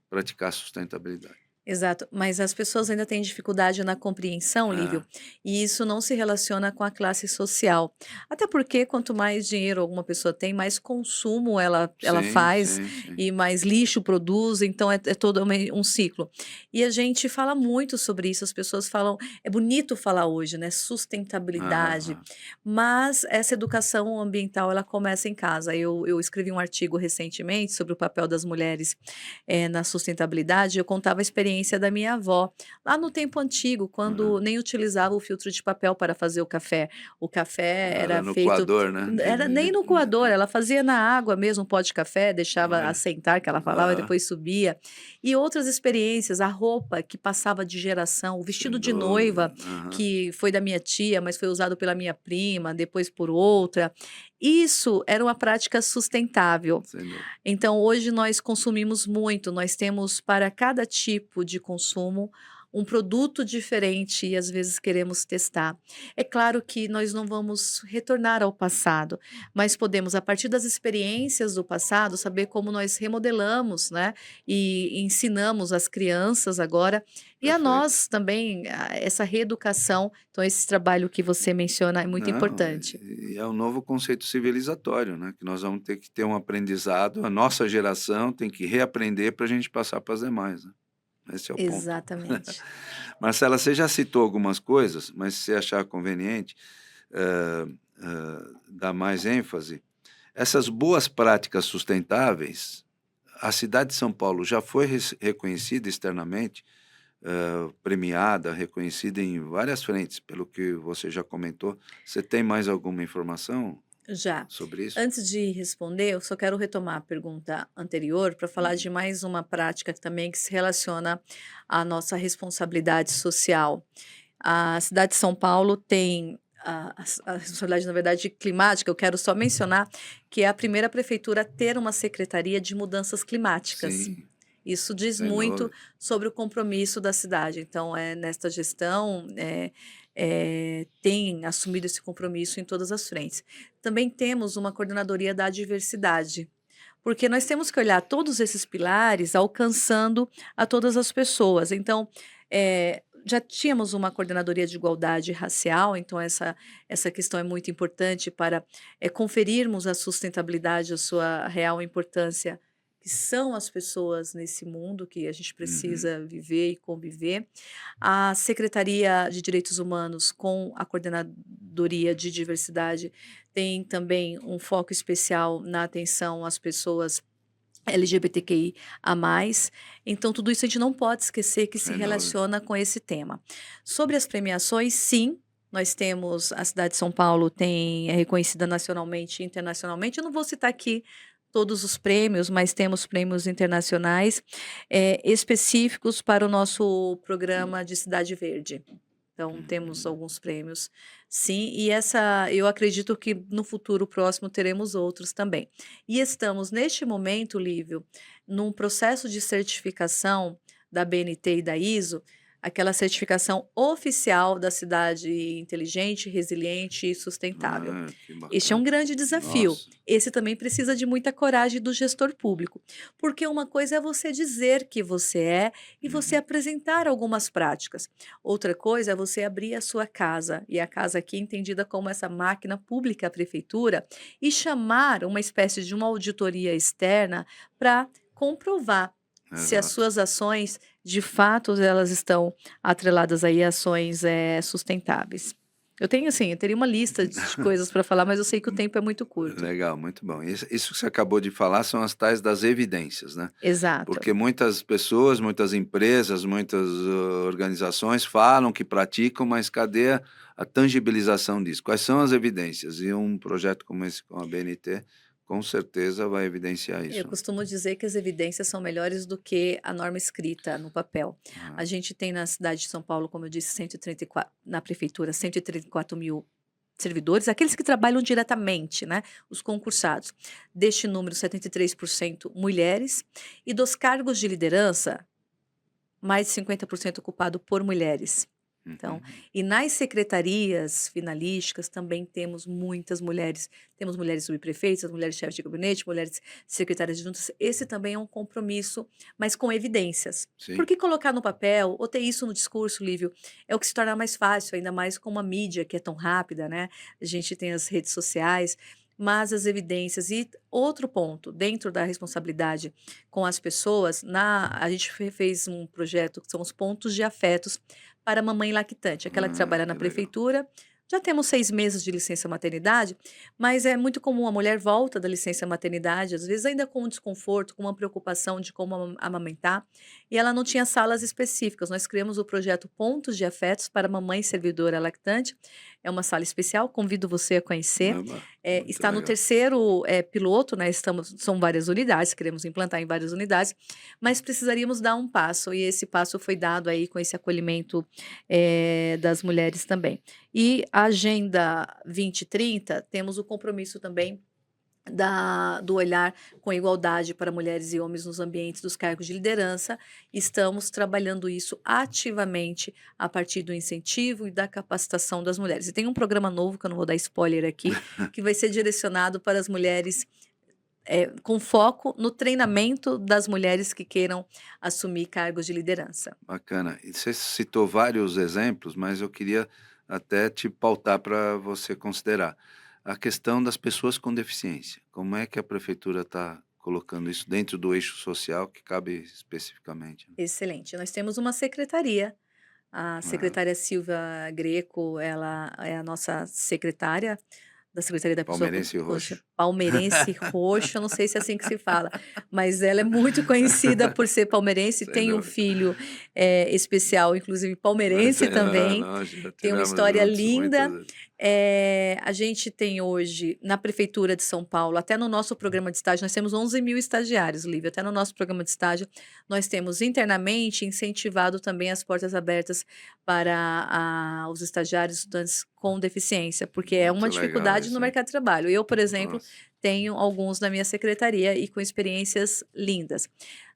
praticar sustentabilidade. Exato, mas as pessoas ainda têm dificuldade na compreensão, Lívio, e isso não se relaciona com a classe social. Até porque quanto mais dinheiro alguma pessoa tem, mais consumo ela Sim, faz sim, sim. e mais lixo produz, então é todo um ciclo. E a gente fala muito sobre isso, as pessoas falam, é bonito falar hoje, né, sustentabilidade, Ah, mas essa educação ambiental ela começa em casa. Eu escrevi um artigo recentemente sobre o papel das mulheres na sustentabilidade, eu contava a experiência da minha avó, lá no tempo antigo, quando nem utilizava o filtro de papel para fazer o café. O café era era no feito, coador, né? era nem no coador, ela fazia na água mesmo, um pó de café, deixava Olha. assentar, que ela falava, e depois subia. E outras experiências, a roupa que passava de geração, o vestido Sem de dúvida. noiva, Aham. que foi da minha tia, mas foi usado pela minha prima, depois por outra. Isso era uma prática sustentável. Sem dúvida. Então, hoje nós consumimos muito, nós temos para cada tipo de consumo um produto diferente e às vezes queremos testar. É claro que nós não vamos retornar ao passado, mas podemos, a partir das experiências do passado, saber como nós remodelamos, né? E ensinamos as crianças agora e a Perfeito. nós também essa reeducação. Então, esse trabalho que você menciona é muito Não, importante. e é um novo conceito civilizatório, né? Que nós vamos ter que ter um aprendizado, a nossa geração tem que reaprender para a gente passar para as demais, né? Esse é o ponto. Exatamente. Marcela, você já citou algumas coisas, mas se você achar conveniente, dar mais ênfase, essas boas práticas sustentáveis, a cidade de São Paulo já foi reconhecida externamente premiada, reconhecida em várias frentes, pelo que você já comentou. Você tem mais alguma informação Já. sobre isso? Antes de responder, eu só quero retomar a pergunta anterior para falar Uhum. de mais uma prática também que se relaciona à nossa responsabilidade social. A cidade de São Paulo tem a responsabilidade, na verdade, climática. Eu quero só mencionar que é a primeira prefeitura a ter uma secretaria de mudanças climáticas. Sim, Isso diz sem muito dúvida. sobre o compromisso da cidade. Então, nesta gestão, tem assumido esse compromisso em todas as frentes. Também temos uma coordenadoria da diversidade, porque nós temos que olhar todos esses pilares alcançando a todas as pessoas. Então, já tínhamos uma coordenadoria de igualdade racial, então essa questão é muito importante para conferirmos a sustentabilidade, a sua real importância, que são as pessoas nesse mundo que a gente Uhum. precisa viver e conviver. A Secretaria de Direitos Humanos, com a Coordenadoria de Diversidade, tem também um foco especial na atenção às pessoas LGBTQI a mais. Então, tudo isso a gente não pode esquecer que se Sem dúvida. relaciona com esse tema. Sobre as premiações, sim. Nós temos, a cidade de São Paulo é reconhecida nacionalmente e internacionalmente. Eu não vou citar aqui todos os prêmios, mas temos prêmios internacionais específicos para o nosso programa de Cidade Verde. Então, temos Uhum. alguns prêmios, sim, e eu acredito que no futuro próximo teremos outros também. E estamos, neste momento, Lívio, num processo de certificação da BNT e da ISO, aquela certificação oficial da cidade inteligente, resiliente e sustentável. Ah, que Este é um bacana. grande desafio. Nossa. Esse também precisa de muita coragem do gestor público, porque uma coisa é você dizer que você é e você Uhum. apresentar algumas práticas. Outra coisa é você abrir a sua casa, e a casa aqui é entendida como essa máquina pública, a prefeitura, e chamar uma espécie de uma auditoria externa para comprovar se as Exato. suas ações, de fato, elas estão atreladas aí a ações sustentáveis. Eu teria uma lista de coisas para falar, mas eu sei que o tempo é muito curto. Legal, muito bom. Isso que você acabou de falar são as tais das evidências, né? Exato. Porque muitas pessoas, muitas empresas, muitas organizações falam que praticam, mas cadê a tangibilização disso? Quais são as evidências? E um projeto como esse com a BNT, com certeza vai evidenciar Eu isso. costumo dizer que as evidências são melhores do que a norma escrita no papel. A Ah, gente tem na cidade de São Paulo, como eu disse, 134, na prefeitura, 134.000 servidores, aqueles que trabalham diretamente, né, os concursados. Deste número, 73% mulheres, e dos cargos de liderança, mais de 50% ocupado por mulheres. Então, uhum. e nas secretarias finalísticas também temos muitas mulheres. Temos mulheres subprefeitas, mulheres chefes de gabinete, mulheres secretárias adjuntas. Esse também é um compromisso, mas com evidências. Sim, Porque colocar no papel ou ter isso no discurso, Lívio, é o que se torna mais fácil, ainda mais com uma mídia que é tão rápida, né? A gente tem as redes sociais, mas as evidências. E outro ponto, dentro da responsabilidade com as pessoas, a gente fez um projeto que são os pontos de afetos para a mamãe lactante, aquela que trabalha na que legal. prefeitura. Já temos 6 meses de licença maternidade, mas é muito comum a mulher volta da licença maternidade, às vezes ainda com um desconforto, com uma preocupação de como amamentar, e ela não tinha salas específicas. Nós criamos o projeto Pontos de Afetos para Mamãe Servidora Lactante. É uma sala especial, convido você a conhecer. Caramba, muito Está no legal. terceiro piloto, né? São várias unidades, queremos implantar em várias unidades, mas precisaríamos dar um passo, e esse passo foi dado aí com esse acolhimento das mulheres também. E a Agenda 2030, temos o compromisso também do olhar com igualdade para mulheres e homens nos ambientes dos cargos de liderança. Estamos trabalhando isso ativamente a partir do incentivo e da capacitação das mulheres. E tem um programa novo, que eu não vou dar spoiler aqui, que vai ser direcionado para as mulheres, com foco no treinamento das mulheres que queiram assumir cargos de liderança. Bacana. E você citou vários exemplos, mas eu queria até te pautar para você considerar. A questão das pessoas com deficiência. Como é que a prefeitura está colocando isso dentro do eixo social que cabe especificamente, né? Excelente. Nós temos uma secretaria. A Ah, secretária Silvia Greco, ela é a nossa secretária da Secretaria da Pessoa com Palmeirense roxo. palmeirense roxo, eu não sei se é assim que se fala, mas ela é muito conhecida por ser palmeirense, Sem tem um dúvida. filho, especial, inclusive Mas, palmeirense também, nós já tem uma tivemos história juntos muitas linda. vezes. A gente tem hoje, na prefeitura de São Paulo, até no nosso programa de estágio, nós temos 11.000 estagiários, Lívia, até no nosso programa de estágio, nós temos internamente incentivado também as portas abertas para os estagiários, estudantes com deficiência, porque é uma Muito legal dificuldade no isso, hein? mercado de trabalho. Eu, por exemplo, Nossa. tenho alguns na minha secretaria e com experiências lindas.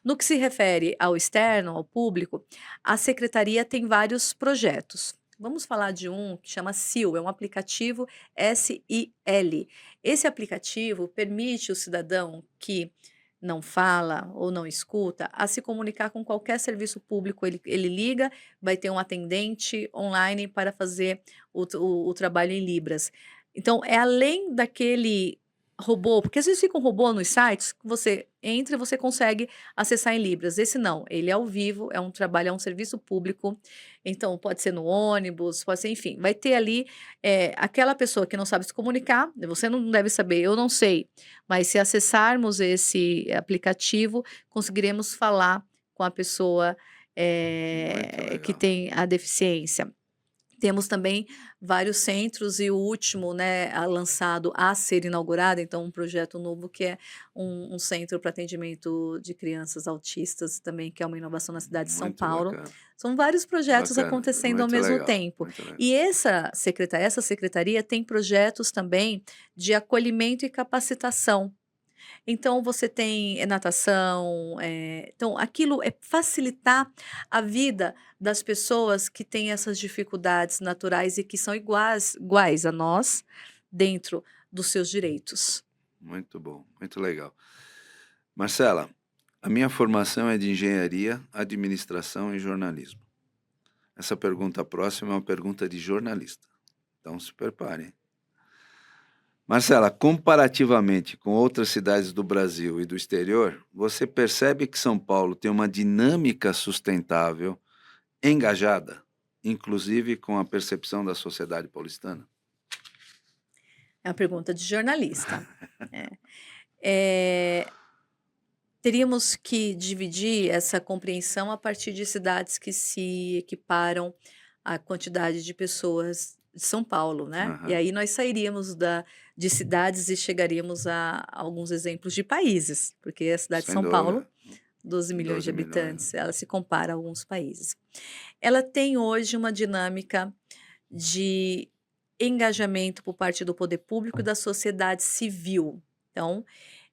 No que se refere ao externo, ao público, a secretaria tem vários projetos. Vamos falar de um que chama SIL, é um aplicativo SIL. Esse aplicativo permite o cidadão que não fala ou não escuta a se comunicar com qualquer serviço público. Ele liga, vai ter um atendente online para fazer o trabalho em Libras. Então, é além daquele robô, porque às vezes fica um robô nos sites, que você entra e você consegue acessar em Libras. Esse não, ele é ao vivo, é um trabalho, é um serviço público, então pode ser no ônibus, pode ser, enfim, vai ter ali aquela pessoa que não sabe se comunicar, você não deve saber, eu não sei, mas se acessarmos esse aplicativo, conseguiremos falar com a pessoa Muito que legal. tem a deficiência. Temos também vários centros e o último, né, lançado a ser inaugurado, então um projeto novo que é um centro para atendimento de crianças autistas também, que é uma inovação na cidade de São Muito Paulo. bacana. São vários projetos Bacana. acontecendo ao Muito mesmo legal. tempo. Muito legal. E essa secretaria tem projetos também de acolhimento e capacitação. Então você tem natação, então aquilo é facilitar a vida das pessoas que têm essas dificuldades naturais e que são iguais a nós, dentro dos seus direitos. Muito bom. Muito legal. Marcela, a minha formação é de engenharia, administração e jornalismo. Essa pergunta próxima é uma pergunta de jornalista. Então se preparem. Marcela, comparativamente com outras cidades do Brasil e do exterior, você percebe que São Paulo tem uma dinâmica sustentável, engajada, inclusive com a percepção da sociedade paulistana? É uma pergunta de jornalista. É. Teríamos que dividir essa compreensão a partir de cidades que se equiparam à quantidade de pessoas de São Paulo, né? E Aham, aí nós sairíamos de cidades e chegaríamos a alguns exemplos de países, porque a cidade de sem São Paulo, dúvida. 12 milhões de 12 milhões. habitantes, ela se compara a alguns países. Ela tem hoje uma dinâmica de engajamento por parte do poder público e da sociedade civil. Então,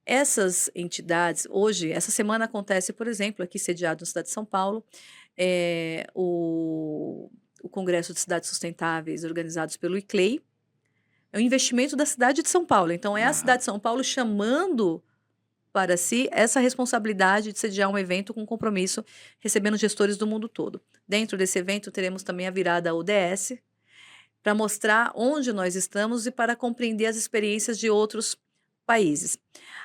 essas entidades, hoje, essa semana acontece, por exemplo, aqui sediado na cidade de São Paulo, o Congresso de Cidades Sustentáveis, organizados pelo ICLEI, é um investimento da cidade de São Paulo. Então, é a cidade Aham, de São Paulo chamando para si essa responsabilidade de sediar um evento com compromisso, recebendo gestores do mundo todo. Dentro desse evento, teremos também a virada ODS, para mostrar onde nós estamos e para compreender as experiências de outros países.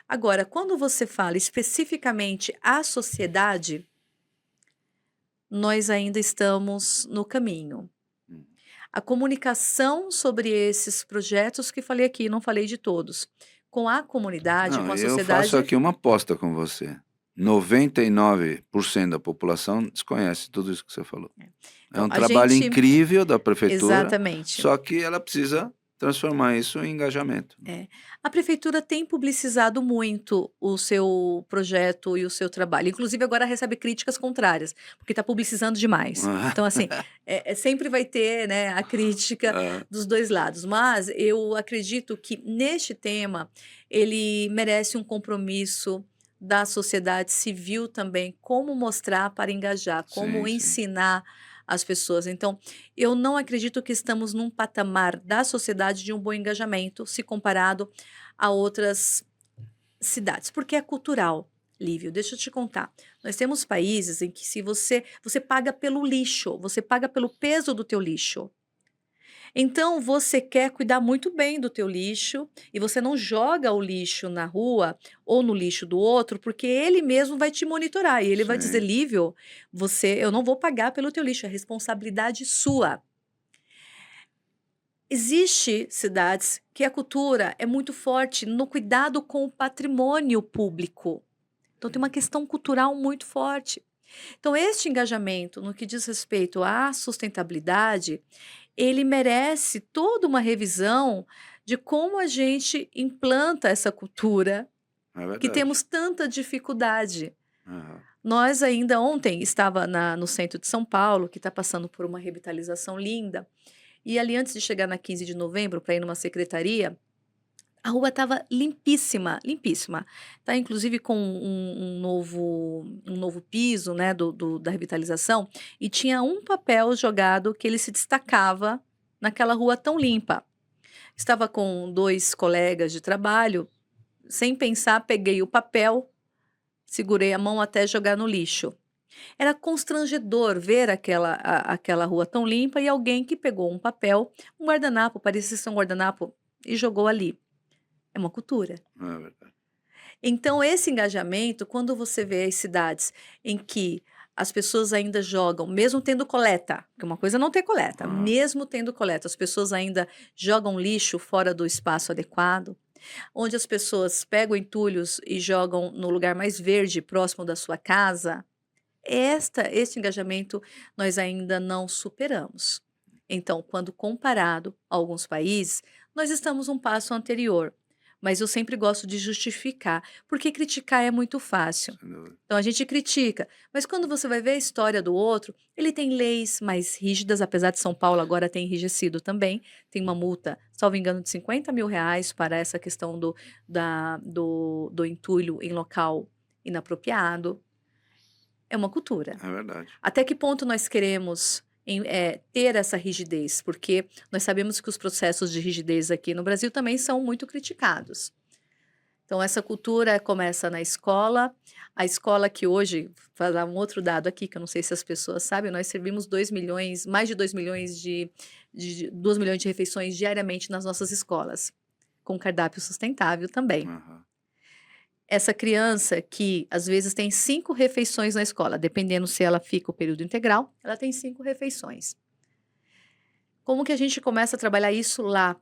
Agora, quando você fala especificamente à sociedade, nós ainda estamos no caminho. hum. A comunicação sobre esses projetos que falei aqui, não falei de todos, com a comunidade, Não, com a eu faço sociedade, aqui uma aposta com você. 99% da população desconhece tudo isso que você falou. É então um a trabalho gente, incrível da prefeitura, exatamente. só que ela precisa transformar isso em engajamento. É. A prefeitura tem publicizado muito o seu projeto e o seu trabalho. Inclusive, agora recebe críticas contrárias, porque está publicizando demais. Então, assim, sempre vai ter, né, a crítica Ah, dos dois lados. Mas eu acredito que neste tema ele merece um compromisso da sociedade civil também, como mostrar para engajar, como sim, sim. ensinar as pessoas. Então, eu não acredito que estamos num patamar da sociedade de um bom engajamento, se comparado a outras cidades, porque é cultural, Lívio. Deixa eu te contar. Nós temos países em que se você paga pelo lixo, você paga pelo peso do teu lixo. Então você quer cuidar muito bem do teu lixo e você não joga o lixo na rua ou no lixo do outro, porque ele mesmo vai te monitorar e ele vai dizer: Sim, "Lívio, eu não vou pagar pelo teu lixo, é responsabilidade sua". Existe cidades que a cultura é muito forte no cuidado com o patrimônio público. Então tem uma questão cultural muito forte. Então este engajamento no que diz respeito à sustentabilidade, ele merece toda uma revisão de como a gente implanta essa cultura É que verdade. temos tanta dificuldade. Aham. Nós ainda ontem estava no centro de São Paulo, que está passando por uma revitalização linda, e ali antes de chegar na 15 de novembro para ir numa secretaria, a rua estava limpíssima, limpíssima. Tá inclusive com um novo piso, né, da revitalização, e tinha um papel jogado que ele se destacava naquela rua tão limpa. Estava com 2 colegas de trabalho, sem pensar, peguei o papel, segurei a mão até jogar no lixo. Era constrangedor ver aquela rua tão limpa e alguém que pegou um papel, um guardanapo, parecia ser um guardanapo, e jogou ali. É uma cultura. É verdade. Então, esse engajamento, quando você vê as cidades em que as pessoas ainda jogam, mesmo tendo coleta, porque uma coisa é não ter coleta, Aham. mesmo tendo coleta, as pessoas ainda jogam lixo fora do espaço adequado, onde as pessoas pegam entulhos e jogam no lugar mais verde, próximo da sua casa, este engajamento nós ainda não superamos. Então, quando comparado a alguns países, nós estamos um passo anterior. Mas eu sempre gosto de justificar, porque criticar é muito fácil. Sem dúvida. Então a gente critica, mas quando você vai ver a história do outro, ele tem leis mais rígidas, apesar de São Paulo agora ter enrijecido também. Tem uma multa, salvo engano, de R$ 50.000 para essa questão do entulho em local inapropriado. É uma cultura. É verdade. Até que ponto nós queremos ter essa rigidez? Porque nós sabemos que os processos de rigidez aqui no Brasil também são muito criticados. Então, essa cultura começa na escola. A escola que hoje, vou dar um outro dado aqui, que eu não sei se as pessoas sabem, nós servimos 2 milhões, mais de 2 milhões de 2 milhões de refeições diariamente nas nossas escolas, com cardápio sustentável também. Aham. Essa criança que às vezes tem 5 refeições na escola, dependendo se ela fica o período integral, ela tem 5 refeições. Como que a gente começa a trabalhar isso lá?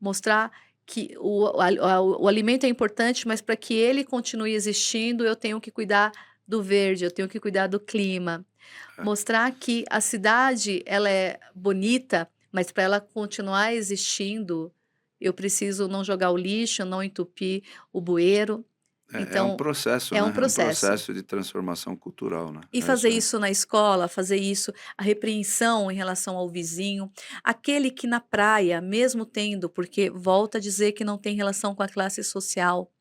Mostrar que o alimento é importante, mas para que ele continue existindo, eu tenho que cuidar do verde, eu tenho que cuidar do clima. É. Mostrar que a cidade ela é bonita, mas para ela continuar existindo, eu preciso não jogar o lixo, não entupir o bueiro. É um Então, processo, é né, um é um processo. processo de transformação cultural, né, E é isso fazer aí. isso na escola, fazer isso, a repreensão em relação ao vizinho, aquele que na praia, mesmo tendo, porque volta a dizer que não tem relação com a classe social,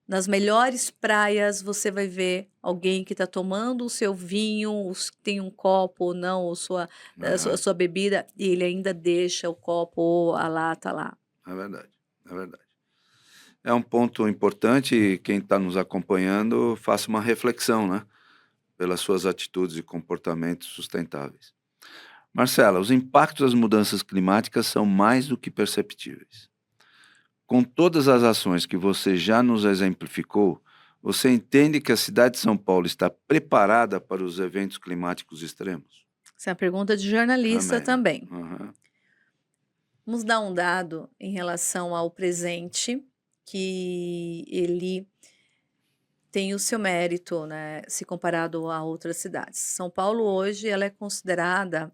nas melhores praias você vai ver alguém que está tomando o seu vinho, tem um copo ou não, ou Aham. sua bebida, e ele ainda deixa o copo ou a lata lá. É verdade, é verdade. É um ponto importante e quem está nos acompanhando faça uma reflexão, né, pelas suas atitudes e comportamentos sustentáveis. Marcela, os impactos das mudanças climáticas são mais do que perceptíveis. Com todas as ações que você já nos exemplificou, você entende que a cidade de São Paulo está preparada para os eventos climáticos extremos? Essa é uma pergunta de jornalista Também, né? também. Aham. Vamos dar um dado em relação ao presente, que ele tem o seu mérito, né, se comparado a outras cidades. São Paulo hoje ela é considerada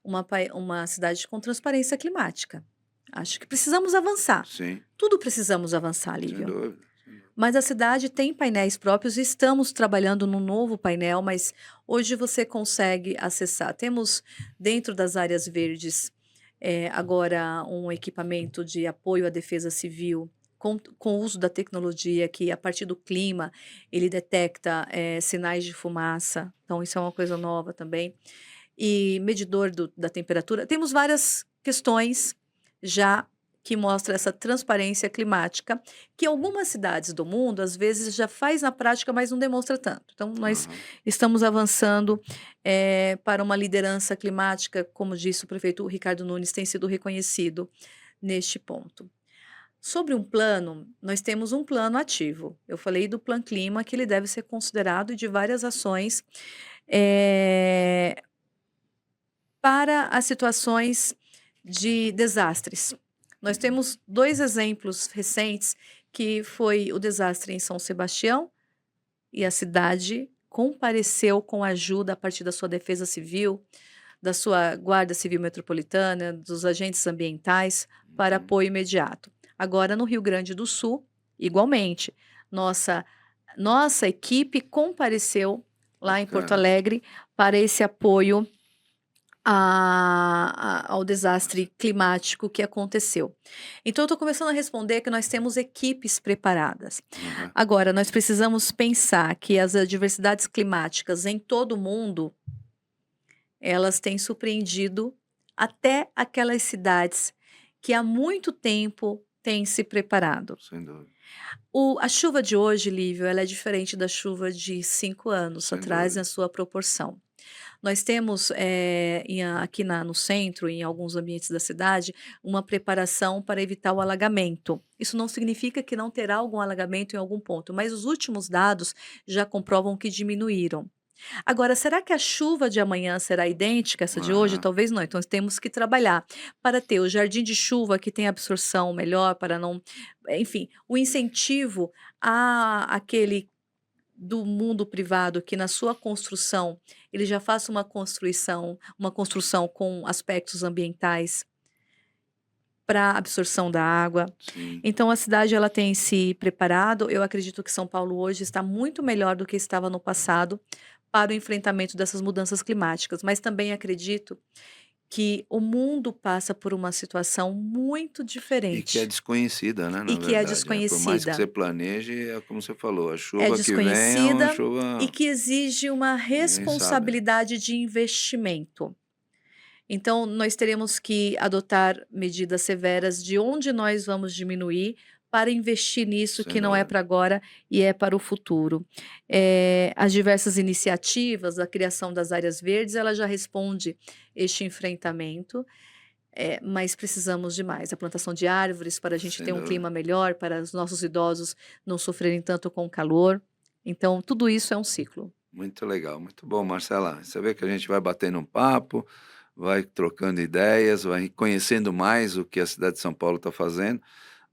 uma cidade com transparência climática. Acho que precisamos avançar. Sim, Tudo precisamos avançar, sem Lívia. dúvida, sem dúvida. Mas a cidade tem painéis próprios e estamos trabalhando num novo painel, mas hoje você consegue acessar. Temos dentro das áreas verdes agora um equipamento de apoio à defesa civil com o uso da tecnologia que a partir do clima ele detecta sinais de fumaça. Então isso é uma coisa nova também. E medidor da temperatura. Temos várias questões já que mostra essa transparência climática, que algumas cidades do mundo, às vezes, já faz na prática, mas não demonstra tanto. Então, nós Aham. estamos avançando para uma liderança climática, como disse o prefeito Ricardo Nunes, tem sido reconhecido neste ponto. Sobre um plano, nós temos um plano ativo. Eu falei do Plan Clima, que ele deve ser considerado de várias ações para as situações de desastres. Nós temos 2 exemplos recentes, que foi o desastre em São Sebastião, e a cidade compareceu com ajuda a partir da sua defesa civil, da sua Guarda Civil Metropolitana, dos agentes ambientais, para Uhum. apoio imediato. Agora, no Rio Grande do Sul, igualmente, nossa nossa equipe compareceu lá em Porto Bacana. Alegre para esse apoio ao desastre climático que aconteceu. Então, eu estou começando a responder que nós temos equipes preparadas. Aham. Agora, nós precisamos pensar que as adversidades climáticas em todo o mundo, elas têm surpreendido até aquelas cidades que há muito tempo têm se preparado. Sem dúvida, A chuva de hoje, Lívio, ela é diferente da chuva de 5 anos sem atrás na dúvida. sua proporção. Nós temos, aqui no centro, em alguns ambientes da cidade, uma preparação para evitar o alagamento. Isso não significa que não terá algum alagamento em algum ponto, mas os últimos dados já comprovam que diminuíram. Agora, será que a chuva de amanhã será idêntica a essa de hoje? Aham. Talvez não. Então, nós temos que trabalhar para ter o jardim de chuva que tem absorção melhor, para não. Enfim, o incentivo a aquele do mundo privado que na sua construção ele já faça uma construção com aspectos ambientais para absorção da água. Sim. Então a cidade ela tem se preparado, eu acredito que São Paulo hoje está muito melhor do que estava no passado para o enfrentamento dessas mudanças climáticas, mas também acredito que o mundo passa por uma situação muito E que é diferente desconhecida, né, e na que é verdade, né, por mais que desconhecida. você planeje, é como você falou, a É chuva que vem é uma desconhecida e chuva que exige uma ninguém sabe, né. responsabilidade de investimento. Então, nós teremos que adotar medidas severas de onde nós vamos diminuir para investir nisso Sem que não é dúvida. para agora e é para o futuro. As diversas iniciativas, a criação das áreas verdes, ela já responde este enfrentamento, mas precisamos de mais. A plantação de árvores para a gente Sem ter um dúvida. clima melhor, para os nossos idosos não sofrerem tanto com o calor. Então, tudo isso é um ciclo. Muito legal, muito bom, Marcela. Você vê que a gente vai batendo um papo, vai trocando ideias, vai conhecendo mais o que a cidade de São Paulo está fazendo,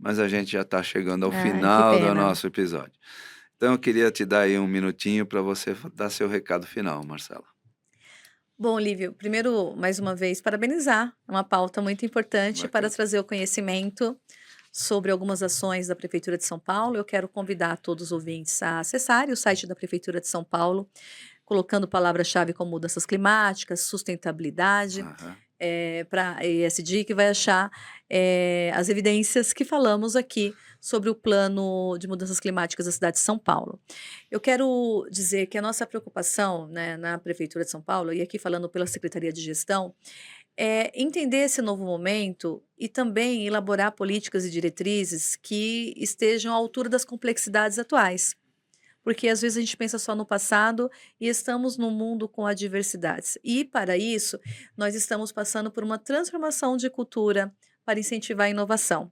mas a gente já está chegando ao Ai, que final do pena. nosso episódio. Então eu queria te dar aí um minutinho para você dar seu recado final, Marcela. Bom, Lívio, primeiro, mais uma vez, parabenizar. É uma pauta muito importante para Bacana. trazer o conhecimento sobre algumas ações da Prefeitura de São Paulo. Eu quero convidar todos os ouvintes a acessarem o site da Prefeitura de São Paulo, colocando palavra-chave como mudanças climáticas, sustentabilidade, Aham. para ESG, que vai achar as evidências que falamos aqui sobre o plano de mudanças climáticas da cidade de São Paulo. Eu quero dizer que a nossa preocupação, né, na Prefeitura de São Paulo, e aqui falando pela Secretaria de Gestão, é entender esse novo momento e também elaborar políticas e diretrizes que estejam à altura das complexidades atuais. Porque às vezes a gente pensa só no passado e estamos num mundo com adversidades. E para isso, nós estamos passando por uma transformação de cultura para incentivar a inovação.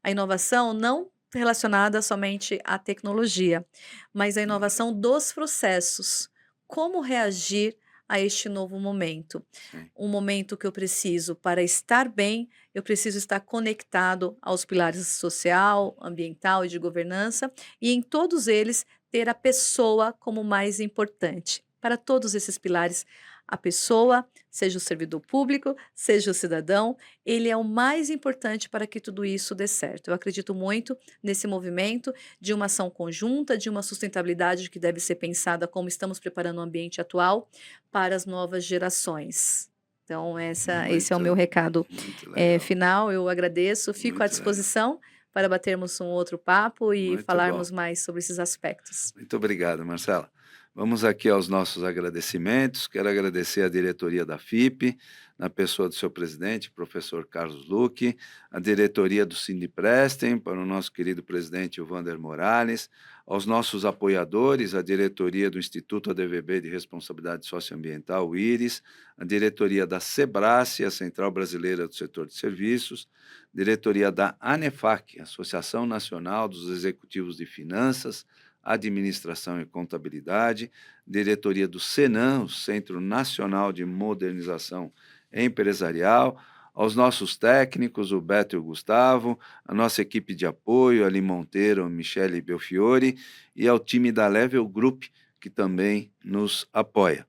A inovação não relacionada somente à tecnologia, mas a Uhum. inovação dos processos. Como reagir a este novo momento? Sim. Um momento que eu preciso, para estar bem, eu preciso estar conectado aos pilares social, ambiental e de governança, e em todos eles ter a pessoa como mais importante. Para todos esses pilares, a pessoa, seja o servidor público, seja o cidadão, ele é o mais importante para que tudo isso dê certo. Eu acredito muito nesse movimento de uma ação conjunta, de uma sustentabilidade que deve ser pensada como estamos preparando o ambiente atual para as novas gerações. Então, esse é o meu Muito, recado muito legal, final. Eu agradeço, fico à muito legal. disposição para batermos um outro papo e Muito bom. falarmos mais sobre esses aspectos. Muito obrigado, Marcela. Vamos aqui aos nossos agradecimentos. Quero agradecer à diretoria da FIP, na pessoa do seu presidente, professor Carlos Luque, a diretoria do Sindiprestem, para o nosso querido presidente Wander Morales, aos nossos apoiadores, a diretoria do Instituto ADVB de Responsabilidade Socioambiental, o IRIS, a diretoria da SEBRACE, a Central Brasileira do Setor de Serviços, diretoria da ANEFAC, Associação Nacional dos Executivos de Finanças, Administração e Contabilidade, diretoria do Senan, o Centro Nacional de Modernização Empresarial, aos nossos técnicos, o Beto e o Gustavo, a nossa equipe de apoio, Ali Monteiro, Michele Belfiore, e ao time da Level Group, que também nos apoia.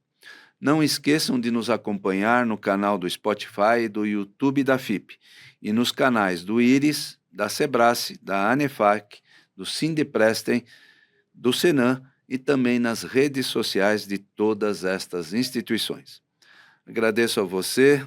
Não esqueçam de nos acompanhar no canal do Spotify e do YouTube da FIP, e nos canais do IRIS, da Sebrae, da ANEFAC, do Sindiprestem, do Senan e também nas redes sociais de todas estas instituições. Agradeço a você,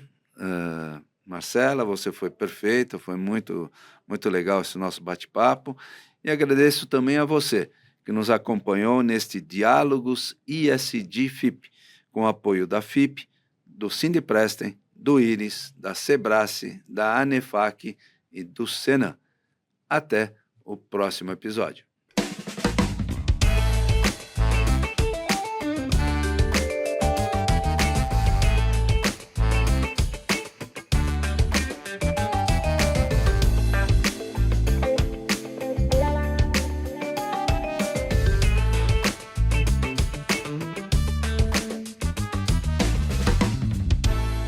Marcela, você foi perfeita, foi muito, muito legal esse nosso bate-papo, e agradeço também a você que nos acompanhou neste Diálogos ISD-FIP, com apoio da FIP, do Sindiprestem, do IRIS, da Sebrae, da ANEFAC e do Senan. Até o próximo episódio.